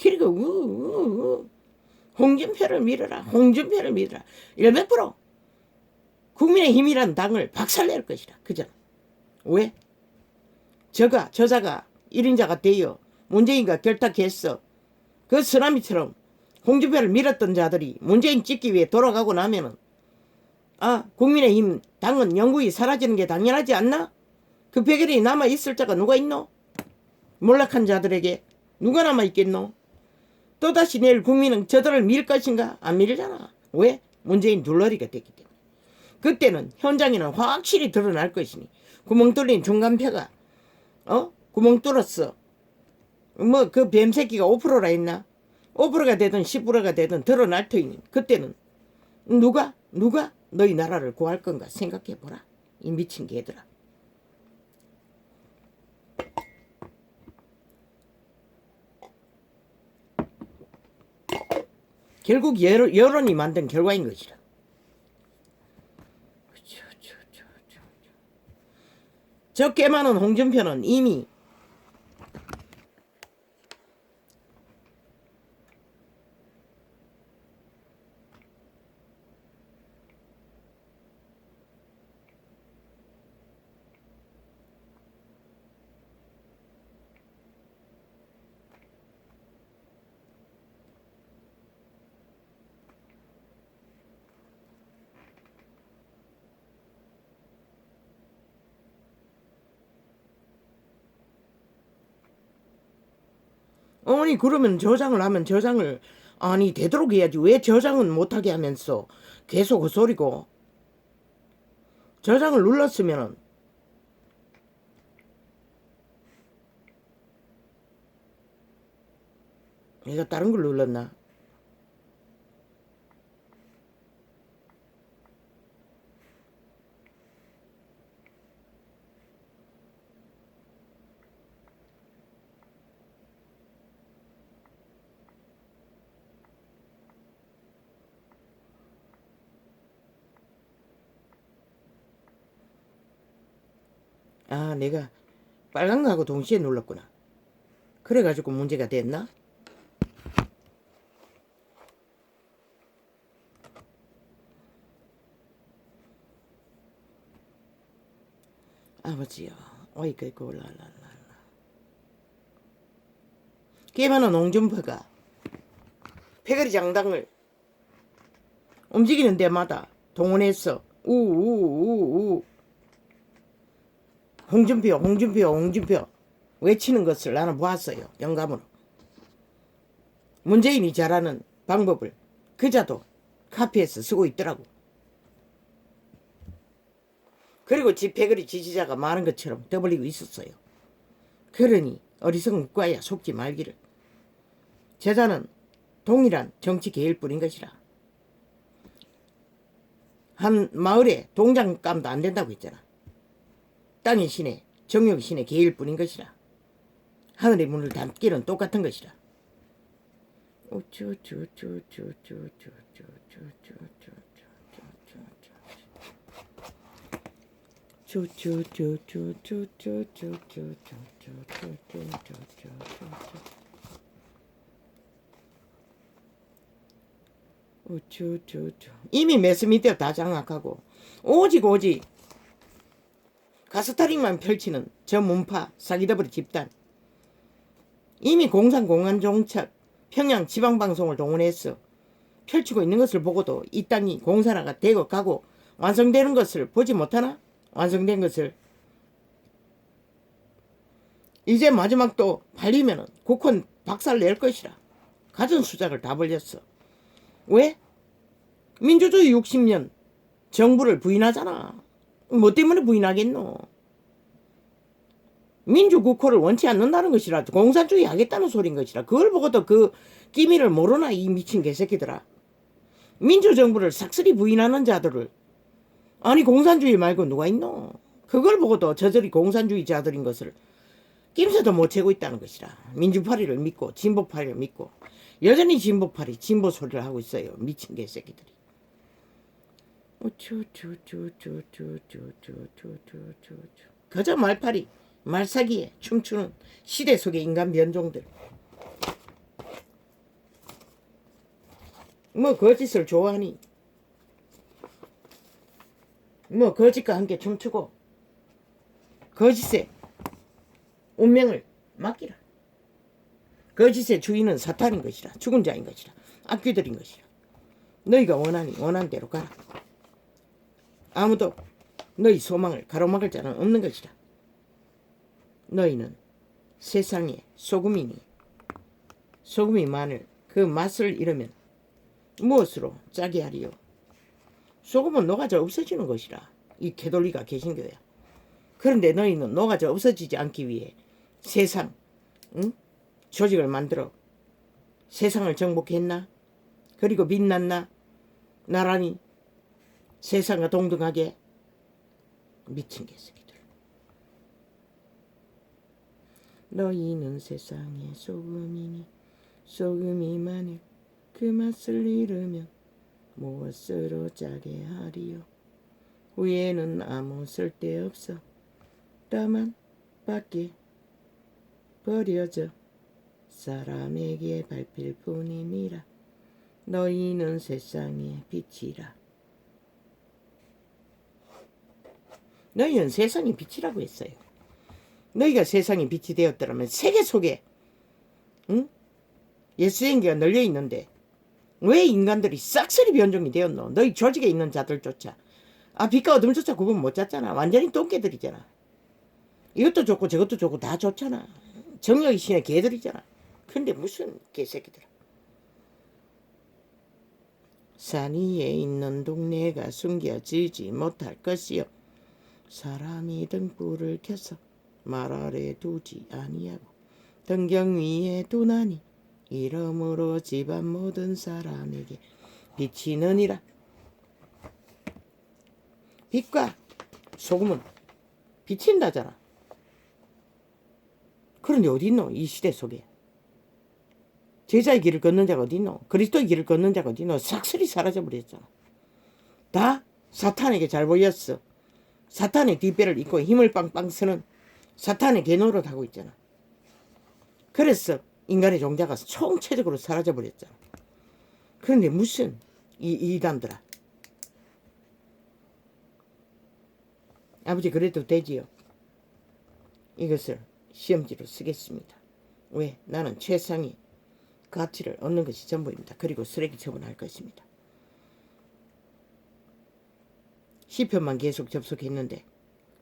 A: 그리고 홍준표를 밀어라. 홍준표를 밀어라. 100% 국민의힘이라는 당을 박살낼 것이라. 그잖아. 왜? 저자가 1인자가 되어 문재인과 결탁했어. 그 쓰나미처럼 홍준표를 밀었던 자들이 문재인 찍기 위해 돌아가고 나면은 국민의힘 당은 영구히 사라지는 게 당연하지 않나? 그 베개리 남아있을 자가 누가 있노? 몰락한 자들에게 누가 남아있겠노? 또다시 내일 국민은 저들을 밀 것인가? 안 밀잖아. 왜? 문재인 둘러리가 됐기 때문에. 그때는 현장에는 확실히 드러날 것이니 구멍 뚫린 중간표가 구멍 뚫었어. 뭐 그 뱀새끼가 5%라 했나? 5%가 되든 10%가 되든 드러날 터이니 그때는 누가 너희 나라를 구할 건가 생각해보라. 이 미친 개들아. 결국 여론이 만든 결과인 것이라. 저 꽤 많은 홍준표는 이미 아니 그러면 저장을 하면 저장을 아니 되도록 해야지. 왜 저장은 못하게 하면서 계속 그 소리고. 저장을 눌렀으면은 내가 다른 걸 눌렀나? 내가 빨간 거하고 동시에 눌렀구나. 그래가지고 문제가 됐나? 아버지요. 어이구 랄랄랄라. 꽤 많은 홍준표가 패거리 장당을 움직이는 데마다 동원해서 우우우우 홍준표 홍준표 홍준표 외치는 것을 나는 보았어요. 영감으로. 문재인이 잘하는 방법을 그자도 카피해서 쓰고 있더라고. 그리고 집회거리 지지자가 많은 것처럼 떠벌리고 있었어요. 그러니 어리석은 국가야 속지 말기를. 제자는 동일한 정치 계일 뿐인 것이라. 한 마을에 동장감도 안 된다고 했잖아. 땅의 신의 정욕의 신의 계일 뿐인 것이라. 하늘의 문을 닫기는 똑같은 것이라. 이미 매스미디어 다 장악하고 오직 가스타링만 펼치는 저 문파 사기더블 집단. 이미 공산공안정책 평양 지방방송을 동원해서 펼치고 있는 것을 보고도 이 땅이 공산화가 되고 가고 완성되는 것을 보지 못하나? 완성된 것을. 이제 마지막 또 팔리면은 국헌 박살 낼 것이라. 가진 수작을 다 벌렸어. 왜? 민주주의 60년 정부를 부인하잖아. 뭐 때문에 부인하겠노? 민주국호를 원치 않는다는 것이라. 공산주의 하겠다는 소린 것이라. 그걸 보고도 그 기미를 모르나 이 미친 개새끼들아. 민주정부를 싹쓸이 부인하는 자들을. 아니 공산주의 말고 누가 있노? 그걸 보고도 저들이 공산주의자들인 것을 낌새도 못 채고 있다는 것이라. 민주파리를 믿고 진보파리를 믿고 여전히 진보파리 진보 소리를 하고 있어요. 미친 개새끼들이. 그저 말파리 말사기에 춤추는 시대 속의 인간 변종들. 뭐 거짓을 좋아하니 뭐 거짓과 함께 춤추고 거짓의 운명을 맡기라. 거짓의 주인은 사탄인 것이라. 죽은 자인 것이라. 악귀들인 것이라. 너희가 원하니 원하는 대로 가라. 아무도 너희 소망을 가로막을 자는 없는 것이라. 너희는 세상의 소금이니 소금이 마늘 그 맛을 잃으면 무엇으로 짜게 하리요? 소금은 녹아져 없어지는 것이라. 이 개돌리가 개신교야. 그런데 너희는 녹아져 없어지지 않기 위해 세상 조직을 만들어 세상을 정복했나? 그리고 빛났나? 나란히 세상과 동등하게. 미친 개새끼들. 너희는 세상의 소금이니 소금이 만일 그 맛을 잃으면 무엇으로 짜게 하리요? 후에는 아무 쓸데없어 다만 밖에 버려져 사람에게 밟힐 뿐이니라. 너희는 세상의 빛이라. 너희는 세상의 빛이라고 했어요. 너희가 세상의 빛이 되었더라면 세계 속에 예수행기가 널려 있는데 왜 인간들이 싹쓸이 변종이 되었노? 너희 조직에 있는 자들조차. 빛과 어둠조차 구분 못 잤잖아. 완전히 똥개들이잖아. 이것도 좋고 저것도 좋고 다 좋잖아. 정력이 신의 개들이잖아. 근데 무슨 개새끼들아. 산 위에 있는 동네가 숨겨지지 못할 것이요 사람이 등불을 켜서 말 아래 두지 아니하고 등경 위에 두나니 이러므로 집안 모든 사람에게 비치느니라. 빛과 소금은 비친다잖아. 그런데 어디 있노? 이 시대 속에. 제자의 길을 걷는 자가 어디 있노? 그리스도의 길을 걷는 자가 어디 있노? 싹쓸이 사라져버렸잖아. 다 사탄에게 잘 보였어. 사탄의 뒷배를 잇고 힘을 빵빵 쓰는 사탄의 개노릇 하고 있잖아. 그래서 인간의 종자가 총체적으로 사라져버렸잖아. 그런데 무슨 이 이단들아. 아버지 그래도 되지요. 이것을 시험지로 쓰겠습니다. 왜? 나는 최상의 가치를 얻는 것이 전부입니다. 그리고 쓰레기 처분할 것입니다. 시편만 계속 접속했는데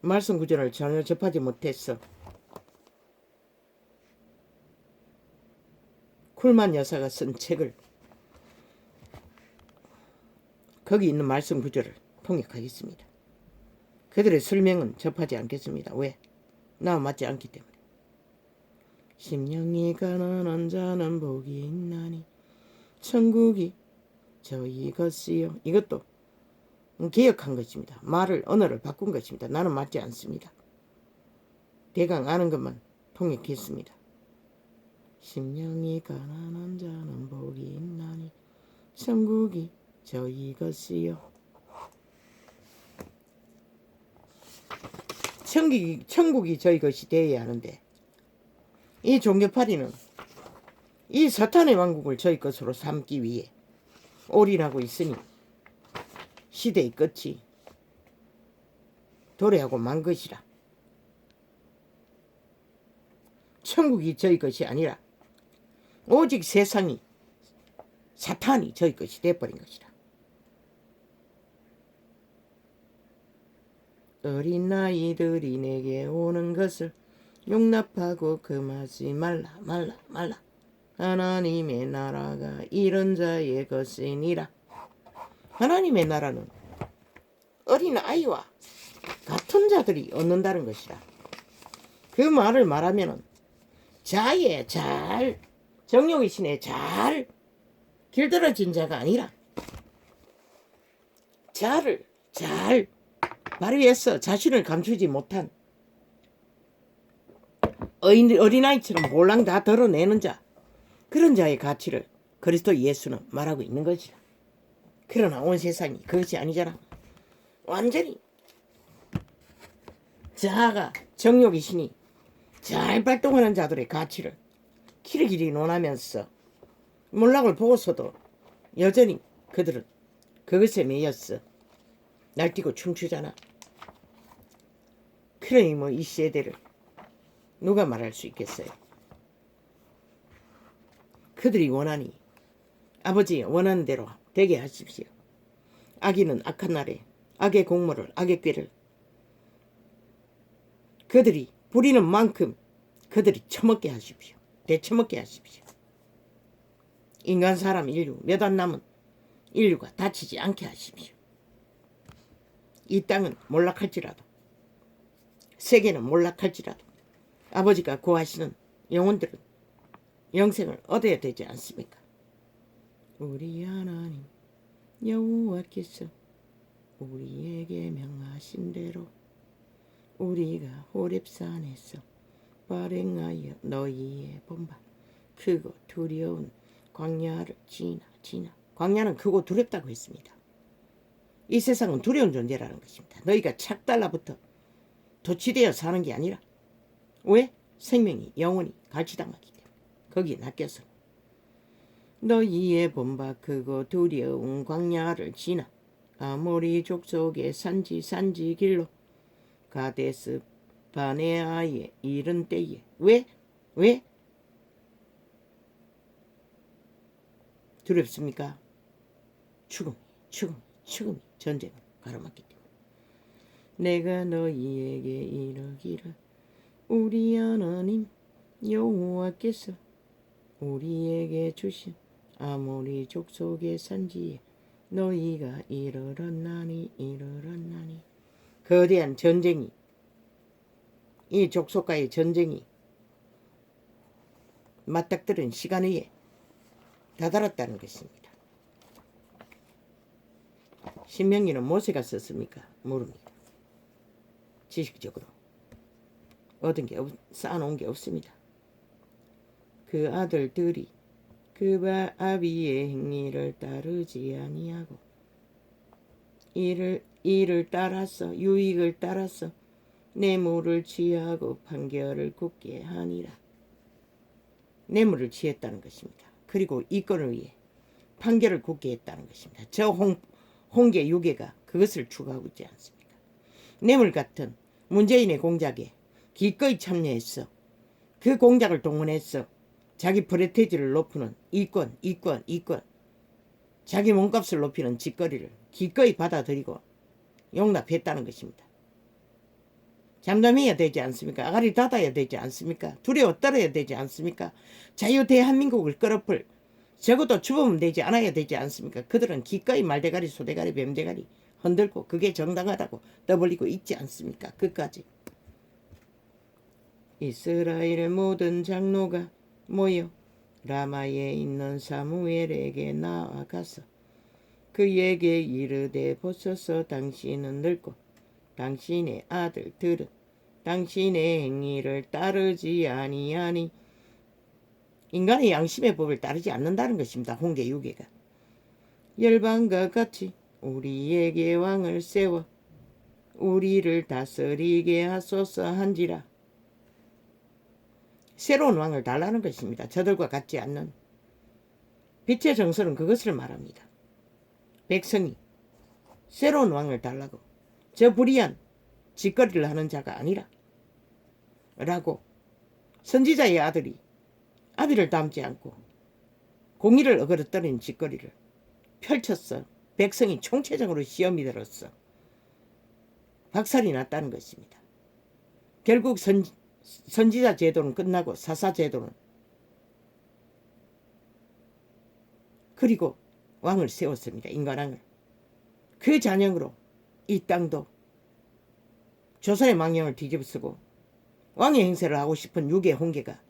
A: 말씀 구절을 전혀 접하지 못했어. 쿨만 여사가 쓴 책을 거기 있는 말씀 구절을 통역하겠습니다. 그들의 설명은 접하지 않겠습니다. 왜? 나와 맞지 않기 때문에. 심령이 가난한 자는 복이 있나니 천국이 저희 것이요. 이것도 개혁한 것입니다. 말을 언어를 바꾼 것입니다. 나는 맞지 않습니다. 대강 아는 것만 통역했습니다. 심령이 가난한 자는 복이 있나니 천국이 저희 것이요. 천국이 저희 것이 되어야 하는데 이 종교파리는 이 사탄의 왕국을 저희 것으로 삼기 위해 올인하고 있으니 시대의 끝이 도래하고 만 것이라. 천국이 저희 것이 아니라 오직 세상이 사탄이 저희 것이 되어버린 것이라. 어린 아이들이 내게 오는 것을 용납하고 금하지 말라 말라 말라. 하나님의 나라가 이런 자의 것이니라. 하나님의 나라는 어린 아이와 같은 자들이 얻는다는 것이라. 그 말을 말하면은 자에 잘 정욕의 신에 잘 길들어진 자가 아니라 자를 잘 발휘해서 자신을 감추지 못한 어린아이처럼 홀랑 다 드러내는 자, 그런 자의 가치를 그리스도 예수는 말하고 있는 것이라. 그러나 온 세상이 그것이 아니잖아. 완전히 자아가 정욕의 신이 잘 발동하는 자들의 가치를 길이길이 논하면서 몰락을 보고서도 여전히 그들은 그것에 매였어 날뛰고 춤추잖아. 그러니 뭐 이 세대를 누가 말할 수 있겠어요. 그들이 원하니 아버지 원하는 대로 되게 하십시오. 악인은 악한 날에 악의 공모를 악의 꾀를 그들이 부리는 만큼 그들이 처먹게 하십시오. 되처먹게 하십시오. 인간 사람 인류 몇 안 남은 인류가 다치지 않게 하십시오. 이 땅은 몰락할지라도 세계는 몰락할지라도 아버지가 구하시는 영혼들은 영생을 얻어야 되지 않습니까? 우리 하나님 여호와께서 우리에게 명하신 대로 우리가 호렙산에서 발행하여 너희의 본바 크고 두려운 광야를 지나 광야는 크고 두렵다고 했습니다. 이 세상은 두려운 존재라는 것입니다. 너희가 착 달라붙어 도취되어 사는 게 아니라 왜? 생명이 영원히 갈취당하기 때문에 거기에 낚여서 너희의 본바 크고 두려운 광야를 지나 아모리 족속의 산지 길로 가데스 바네아에 이른 때에 왜? 두렵습니까? 죽음이 전쟁을 가로막기 때문에 내가 너희에게 이르기를 우리 하나님 여호와께서 우리에게 주신 아모리 족속의 산지에 너희가 이르렀나니 거대한 전쟁이 이 족속과의 전쟁이 맞닥뜨린 시간 위에 다다랐다는 것입니다. 신명기는 모세가 썼습니까? 모릅니다. 지식적으로 얻은 게 쌓아놓은 게 없습니다. 그 아들들이 그 아비의 행위를 따르지 아니하고 이를 따라서 유익을 따라서 뇌물을 취하고 판결을 굳게 하니라. 뇌물을 취했다는 것입니다. 그리고 이권을 위해 판결을 굳게 했다는 것입니다. 저 홍계 유계가 그것을 추구하고 있지 않습니까? 뇌물 같은 문재인의 공작에 기꺼이 참여했어. 그 공작을 동원해서 자기 프레테이지를 높이는 이권 자기 몸값을 높이는 짓거리를 기꺼이 받아들이고 용납했다는 것입니다. 잠잠해야 되지 않습니까? 아가리 닫아야 되지 않습니까? 두려워 떨어야 되지 않습니까? 자유 대한민국을 끌어풀 적어도 주범은 되지 않아야 되지 않습니까? 그들은 기꺼이 말대가리 소대가리 뱀대가리 흔들고 그게 정당하다고 떠벌리고 있지 않습니까? 끝까지. 이스라엘의 모든 장로가 모여 라마에 있는 사무엘에게 나아가서 그에게 이르되 보소서 당신은 늙고 당신의 아들들은 당신의 행위를 따르지 아니하니 인간의 양심의 법을 따르지 않는다는 것입니다. 홍계 유계가 열방과 같이 우리에게 왕을 세워 우리를 다스리게 하소서 한지라. 새로운 왕을 달라는 것입니다. 저들과 같지 않는 빛의 정설은 그것을 말합니다. 백성이 새로운 왕을 달라고 저 불의한 짓거리를 하는 자가 아니라 라고 선지자의 아들이 아비를 닮지 않고 공의를 어그러뜨린 짓거리를 펼쳤어. 백성이 총체적으로 시험이 들었어. 박살이 났다는 것입니다. 결국 선지자 제도는 끝나고 사사 제도는 그리고 왕을 세웠습니다. 인간왕을. 그 잔영으로 이 땅도 조선의 망령을 뒤집어쓰고 왕의 행세를 하고 싶은 유괴 홍계가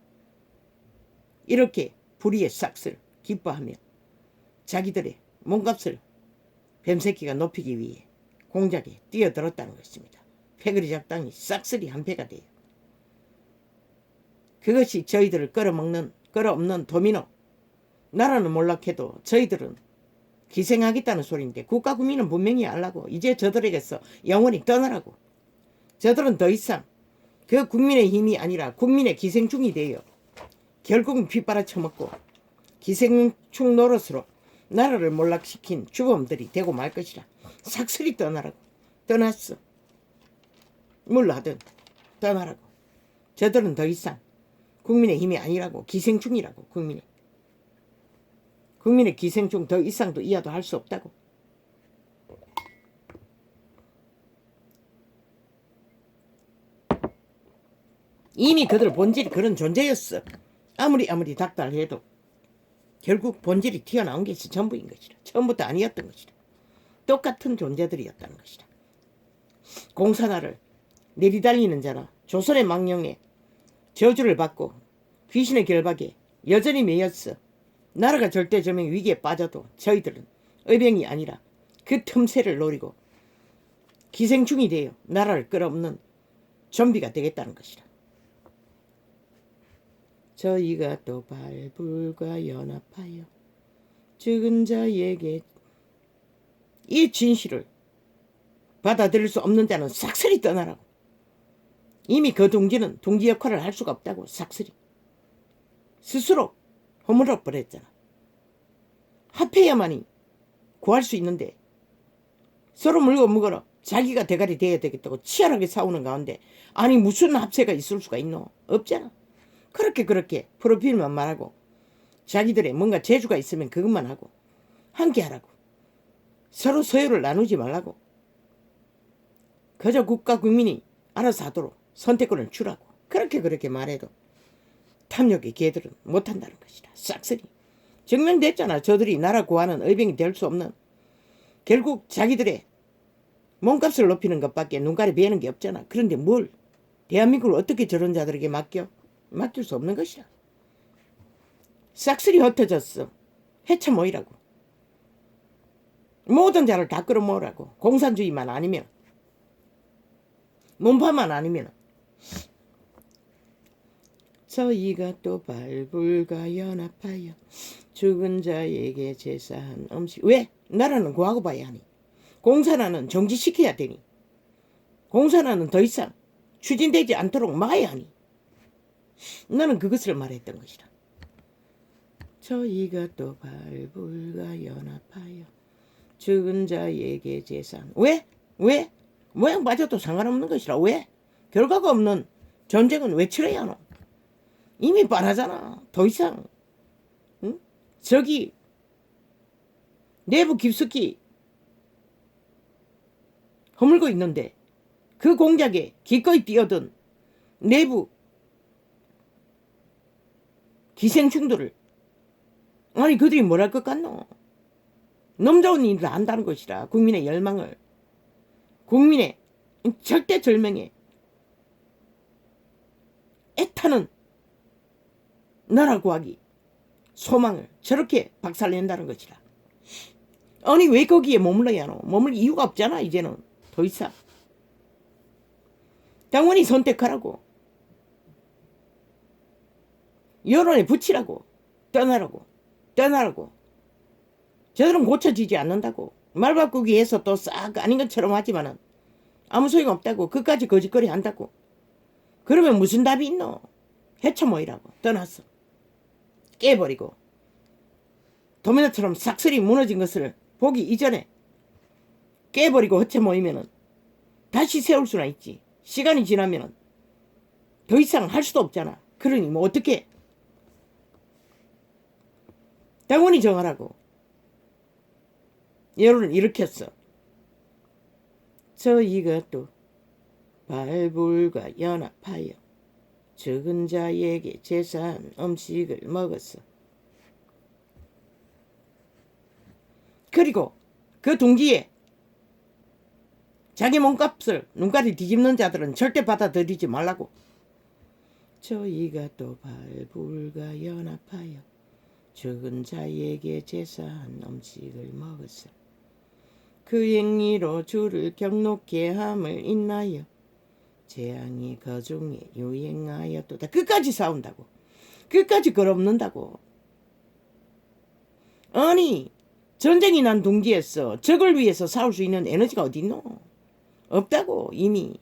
A: 이렇게 불의의 싹을 기뻐하며 자기들의 몸값을 뱀새끼가 높이기 위해 공작에 뛰어들었다는 것입니다. 패거리 작당이 싹쓸이 한패가 돼요. 그것이 저희들을 끌어없는 도미노. 나라는 몰락해도 저희들은 기생하겠다는 소리인데 국가 국민은 분명히 알라고. 이제 저들에게서 영원히 떠나라고. 저들은 더 이상 그 국민의 힘이 아니라 국민의 기생충이 돼요. 결국은 핏바라 쳐먹고 기생충 노릇으로 나라를 몰락시킨 주범들이 되고 말 것이라. 삭슬이 떠나라고. 떠났어. 뭘 하든 떠나라고. 저들은 더 이상 국민의 힘이 아니라고. 기생충이라고. 국민의 기생충 더 이상도 이하도 할 수 없다고. 이미 그들 본질이 그런 존재였어. 아무리 닥달해도 결국 본질이 튀어나온 것이 전부인 것이라. 처음부터 아니었던 것이라. 똑같은 존재들이었다는 것이라. 공산화를 내리달리는 자나 조선의 망령에 저주를 받고 귀신의 결박에 여전히 매였어. 나라가 절대저명 위기에 빠져도 저희들은 의병이 아니라 그 틈새를 노리고 기생충이 되어 나라를 끌어없는 좀비가 되겠다는 것이라. 저희가 또 발불과 연합하여 죽은 자에게 이 진실을 받아들일 수 없는 자는 싹쓸이 떠나라고. 이미 그 둥지는 둥지 역할을 할 수가 없다고. 싹쓸이 스스로 허물어 버렸잖아. 합해야만이 구할 수 있는데 서로 물고 묵어라. 자기가 대가리 돼야 되겠다고 치열하게 싸우는 가운데 아니 무슨 합세가 있을 수가 있노? 없잖아. 그렇게 프로필만 말하고 자기들의 뭔가 재주가 있으면 그것만 하고 함께 하라고. 서로 소유를 나누지 말라고. 그저 국가 국민이 알아서 하도록 선택권을 주라고. 그렇게 말해도 탐욕의 개들은 못한다는 것이다. 싹쓸이 증명됐잖아. 저들이 나라 구하는 의병이 될 수 없는, 결국 자기들의 몸값을 높이는 것밖에 눈가리 베는 게 없잖아. 그런데 뭘 대한민국을 어떻게 저런 자들에게 맡길 수 없는 것이야. 싹쓸이 흩어졌어. 해쳐 모이라고. 모든 자를 다 끌어모으라고. 공산주의만 아니면, 문파만 아니면. 저희가 또 발불과 연합하여 죽은 자에게 제사한 음식. 왜? 나라는 구하고 봐야 하니. 공산화는 정지시켜야 되니. 공산화는 더 이상 추진되지 않도록 막아야 하니. 나는 그것을 말했던 것이다. 저희가 또 발불과 연합하여 죽은 자에게 제사한. 왜? 모양 빠져도 상관없는 것이라. 왜? 결과가 없는 전쟁은 왜 치러야 하노? 이미 뻔하잖아. 더 이상 응? 저기 내부 깊숙이 허물고 있는데 그 공작에 기꺼이 뛰어든 내부 기생충들을 아니 그들이 뭘 할 것 같노? 너무 좋은 일을 한다는 것이라 국민의 열망을 국민의 절대 절명에 애타는 나라 구하기 소망을 저렇게 박살낸다는 것이라. 아니 왜 거기에 머물러야 하노? 머물 이유가 없잖아. 이제는 더 이상 당원이 선택하라고 여론에 붙이라고 떠나라고 저들은 고쳐지지 않는다고 말 바꾸기 위해서 또 싹 아닌 것처럼 하지만은 아무 소용 없다고 그까지 거짓거리 한다고. 그러면 무슨 답이 있노? 해쳐 모이라고 떠났어. 깨버리고 도미노처럼 싹쓸이 무너진 것을 보기 이전에 깨버리고 해쳐 모이면은 다시 세울 수나 있지. 시간이 지나면은 더 이상 할 수도 없잖아. 그러니 뭐 어떻게 당원이 정하라고 여론을 일으켰어. 저희가 또 발불과 연합하여 적은 자에게 제사한 음식을 먹었어. 그리고 그 둥지에 자기 몸값을 눈깔이 뒤집는 자들은 절대 받아들이지 말라고. 저희가 또 발불과 연합하여 적은 자에게 제사한 음식을 먹었어. 그 행위로 주를 경록케 함을 인하여 재앙이 그 중에 유행하였도다. 끝까지 싸운다고. 끝까지 걸없는다고. 아니 전쟁이 난 둥지에서 적을 위해서 싸울 수 있는 에너지가 어디 있노? 없다고. 이미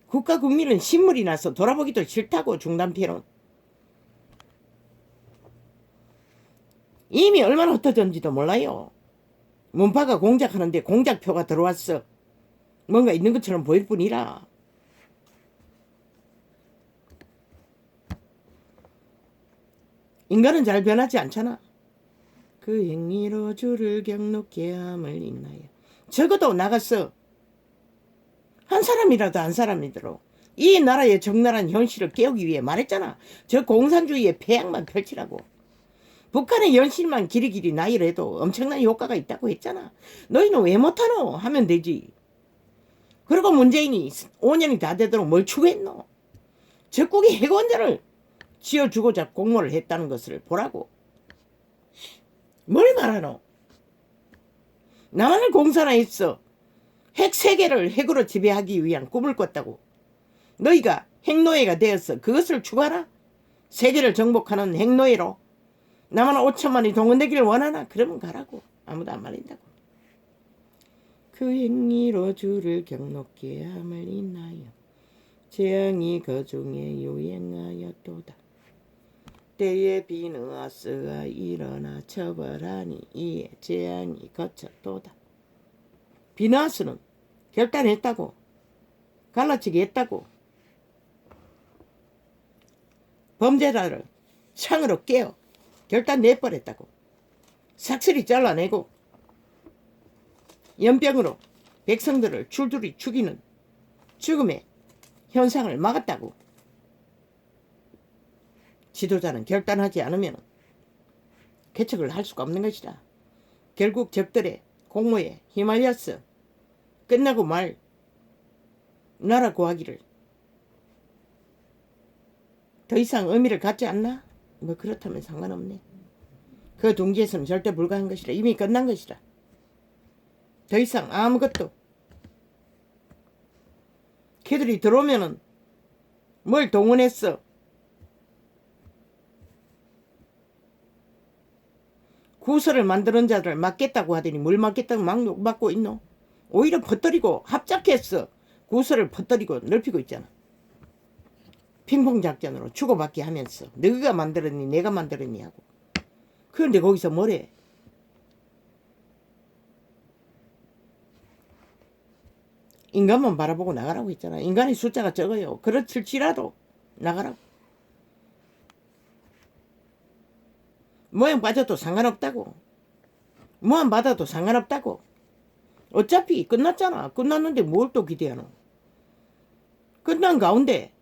A: 국가 국민은 신물이 나서 돌아보기도 싫다고. 중단표론 이미 얼마나 흩어졌는지도 몰라요. 문파가 공작하는데 공작표가 들어왔어. 뭔가 있는 것처럼 보일 뿐이라. 인간은 잘 변하지 않잖아. 그 행위로 주를 경록케 함을 인하여 적어도 나갔어. 한 사람이라도 한 사람이더라도 이 나라의 적나라한 현실을 깨우기 위해 말했잖아. 저 공산주의의 폐악만 펼치라고. 북한의 현실만 길이길이 나열해도 엄청난 효과가 있다고 했잖아. 너희는 왜 못하노? 하면 되지. 그리고 문재인이 5년이 다 되도록 뭘 추구했노? 적국이 해관자를 지어주고자 공모를 했다는 것을 보라고. 뭘 말하노? 남한을 공산화했어. 핵 세계를 핵으로 지배하기 위한 꿈을 꿨다고. 너희가 핵노예가 되어서 그것을 추구하나? 세계를 정복하는 핵노예로 남한 5천만이 동원되기를 원하나? 그러면 가라고. 아무도 안 말린다고. 그 행위로 주를 경록케 함을 인하여 재앙이 그 중에 유행하였도다. 때에 비느하스가 일어나 처벌하니 이에 재앙이 거쳤도다. 비느하스는 결단했다고. 갈라치기 했다고. 범죄자를 창으로 깨어 결단 내버렸다고. 삭슬이 잘라내고 연병으로 백성들을 줄줄이 죽이는 죽음의 현상을 막았다고. 지도자는 결단하지 않으면 개척을 할 수가 없는 것이다. 결국 적들의 공모에 휘말렸어. 끝나고 말 나라 구하기를 더 이상 의미를 갖지 않나? 뭐 그렇다면 상관없네. 그 둥지에서는 절대 불가한 것이라. 이미 끝난 것이라. 더 이상 아무것도. 걔들이 들어오면은 뭘 동원했어? 구설을 만드는 자들 막겠다고 하더니 뭘 막겠다고 막 욕받고 있노? 오히려 퍼뜨리고 합작했어. 구설을 퍼뜨리고 넓히고 있잖아. 핑퐁 작전으로 주고받기 하면서 너가 만들었니 내가 만들었니 하고. 그런데 거기서 뭐래? 인간만 바라보고 나가라고 했잖아. 인간의 숫자가 적어요. 그렇을지라도 나가라고. 모양 빠져도 상관없다고. 뭐 안 받아도 상관없다고. 어차피 끝났잖아. 끝났는데 뭘 또 기대하노? 끝난 가운데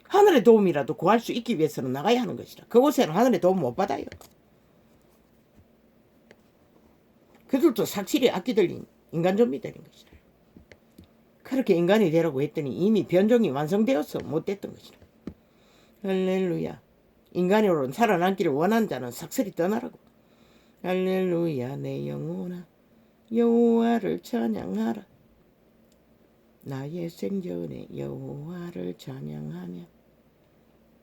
A: 하늘의 도움이라도 구할 수 있기 위해서는 나가야 하는 것이라. 그곳에는 하늘의 도움 못 받아요. 그들도 삭실히 악기 들린 인간 좀비들인 것이라. 그렇게 인간이 되라고 했더니 이미 변종이 완성되어서 못됐던 것이라. 할렐루야. 인간으로 살아남기를 원하는 자는 삭슬이 떠나라고. 할렐루야. 내 영혼아 여호와를 찬양하라. 나의 생전에 여호와를 찬양하며.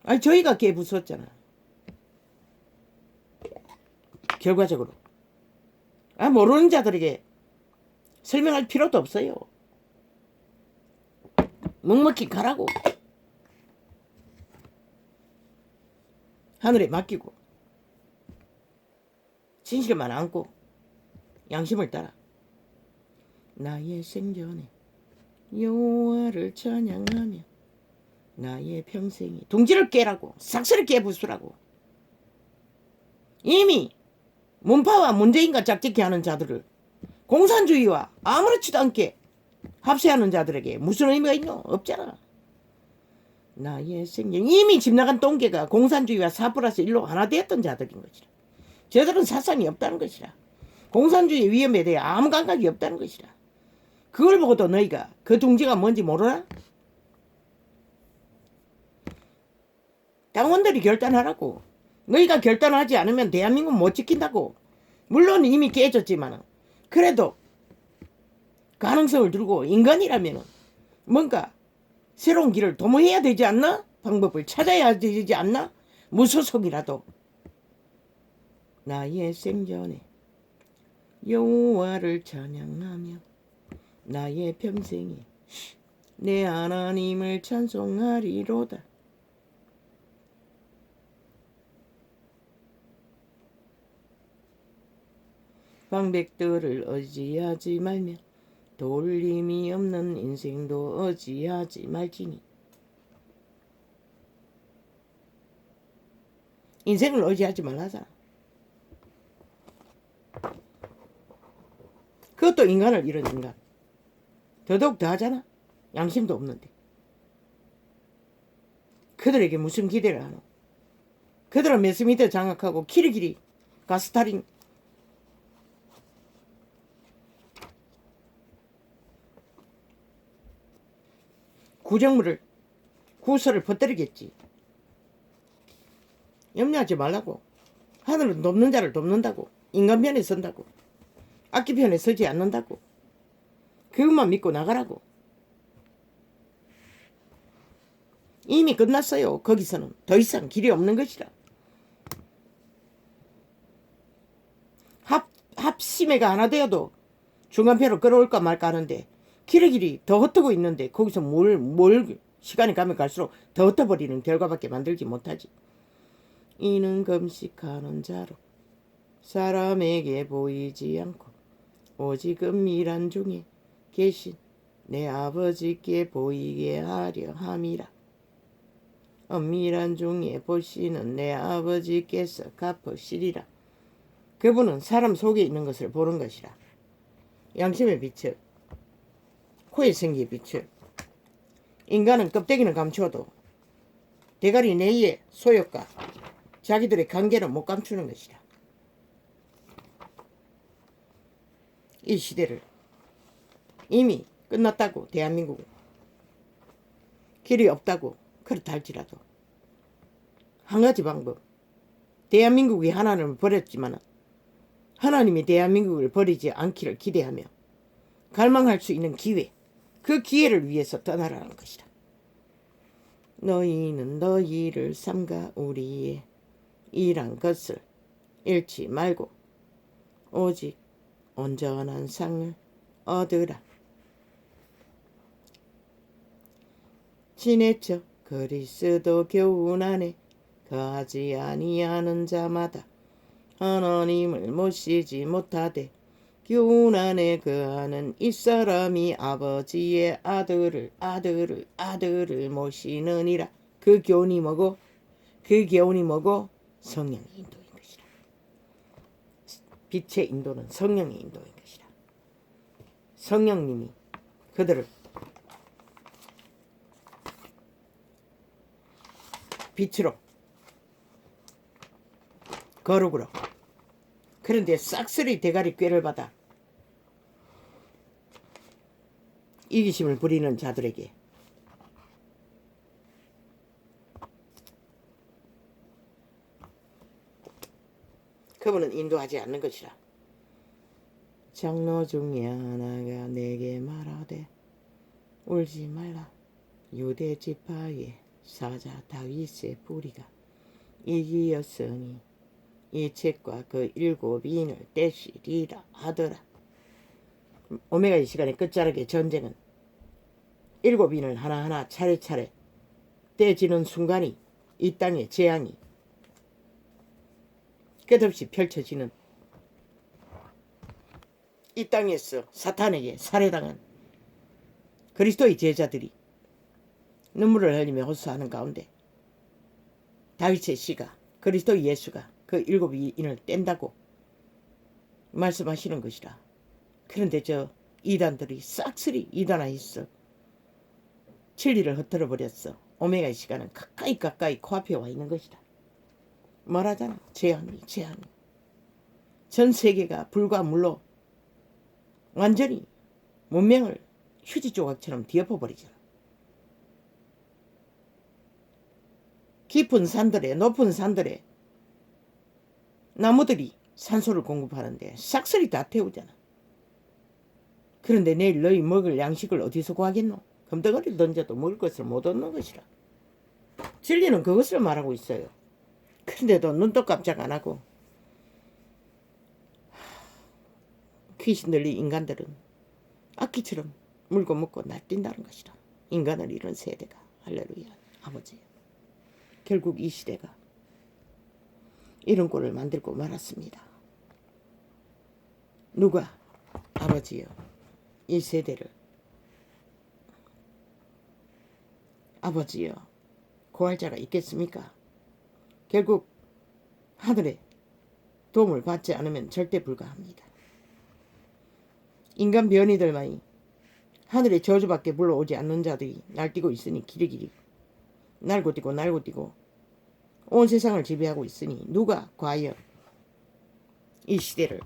A: 아니 저희가 걔 부쉈잖아. 결과적으로. 모르는 자들에게 설명할 필요도 없어요. 묵묵히 가라고. 하늘에 맡기고 진실만 안고 양심을 따라 나의 생전에 여호와를 찬양하며 나의 평생에 둥지를 깨라고. 삭스를 깨부수라고. 이미 문파와 문재인과 짝짓기 하는 자들을 공산주의와 아무렇지도 않게 합세하는 자들에게 무슨 의미가 있노? 없잖아. 나의 생전 이미 집 나간 똥개가 공산주의와 4+1로 하나 되었던 자들인 것이라. 저들은 사상이 없다는 것이라. 공산주의 위험에 대해 아무 감각이 없다는 것이라. 그걸 보고도 너희가 그 둥지가 뭔지 모르나? 당원들이 결단하라고. 너희가 결단하지 않으면 대한민국 못 지킨다고. 물론 이미 깨졌지만 그래도 가능성을 들고 인간이라면 뭔가 새로운 길을 도모해야 되지 않나? 방법을 찾아야 되지 않나? 무소속이라도 나의 생전에 여호와를 찬양하며 나의 평생에 내 하나님을 찬송하리로다. 방백들을 의지하지 말며 돌림이 없는 인생도 의지하지 말지니. 인생을 의지하지 말라잖아. 그것도 인간을 잃은 인간. 더더욱 더 하잖아. 양심도 없는데. 그들에게 무슨 기대를 하노? 그들은 매스미터 장악하고 키리기리 가스타린 구정물을 구설을 퍼뜨리겠지. 염려하지 말라고. 하늘은 돕는 자를 돕는다고. 인간 편에 선다고. 악기 편에 서지 않는다고. 그것만 믿고 나가라고. 이미 끝났어요. 거기서는 더 이상 길이 없는 것이라. 합심해가 하나 되어도 중간편으로 끌어올까 말까 하는데 길이 더 흩어고 있는데 거기서 뭘 시간이 가면 갈수록 더 흩어버리는 결과밖에 만들지 못하지. 이는 금식하는 자로 사람에게 보이지 않고 오직 은밀한 중에 계신 내 아버지께 보이게 하려 함이라. 은밀한 중에 보시는 내 아버지께서 갚으시리라. 그분은 사람 속에 있는 것을 보는 것이라. 양심의 빛을 코에 생기의 빛을. 인간은 껍데기는 감추어도 대가리 내의 소욕과 자기들의 관계는 못 감추는 것이라. 이 시대를 이미 끝났다고. 대한민국은 길이 없다고 그렇다 할지라도 한 가지 방법. 대한민국이 하나님을 버렸지만 하나님이 대한민국을 버리지 않기를 기대하며 갈망할 수 있는 기회, 그 기회를 위해서 떠나라는 것이다. 너희는 너희를 삼가 우리의 일한 것을 잃지 말고 오직 온전한 상을 얻으라. 지내쳐 그리스도 교훈 안에 거하지 아니하는 자마다 하나님을 모시지 못하되 교훈 안에 거하는 이 사람이 아버지의 아들을 모시느니라. 그 교훈이 뭐고? 그 교훈이 뭐고? 성령의 인도인 것이라. 빛의 인도는 성령의 인도인 것이라. 성령님이 그들을 빛으로 거룩으로, 그런데 싹쓸이 대가리 꾀를 받아 이기심을 부리는 자들에게 그분은 인도하지 않는 것이라. 장로 중에 하나가 내게 말하되 울지 말라. 유대 지파의 사자 다윗의 뿌리가 이기었으니 이 책과 그 7인을 떼시리라 하더라. 오메가 이 시간의 끝자락의 전쟁은 7인을 하나하나 차례차례 떼지는 순간이 이 땅의 재앙이 끝없이 펼쳐지는, 이 땅에서 사탄에게 살해당한 그리스도의 제자들이 눈물을 흘리며 호소하는 가운데 다윗의 씨가, 그리스도 예수가 그 7인을 뗀다고 말씀하시는 것이라. 그런데 저 이단들이 싹쓸이 이단화했어. 진리를 흩어져 버렸어. 오메가의 시간은 가까이 코앞에 와 있는 것이다. 말하잖아. 재앙이. 전 세계가 불과 물로 완전히 문명을 휴지 조각처럼 뒤엎어버리잖아. 깊은 산들에, 높은 산들에 나무들이 산소를 공급하는데 싹쓸이 다 태우잖아. 그런데 내일 너희 먹을 양식을 어디서 구하겠노? 금덩어리 던져도 먹을 것을 못 얻는 것이라. 진리는 그것을 말하고 있어요. 그런데도 눈도 깜짝 안 하고 귀신 들린 인간들은 악기처럼 물고 먹고 날뛴다는 것이라. 인간을 잃은 세대가, 할렐루야, 아버지. 결국 이 시대가 이런 꼴을 만들고 말았습니다. 누가, 아버지여, 이 세대를, 아버지여, 구할 자가 있겠습니까? 결국 하늘의 도움을 받지 않으면 절대 불가합니다. 인간 변이들만이 하늘의 저주밖에 불러오지 않는 자들이 날뛰고 있으니 길이길이 날고 뛰고 온 세상을 지배하고 있으니 누가 과연 이 시대를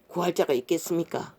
A: 구할 자가 있겠습니까?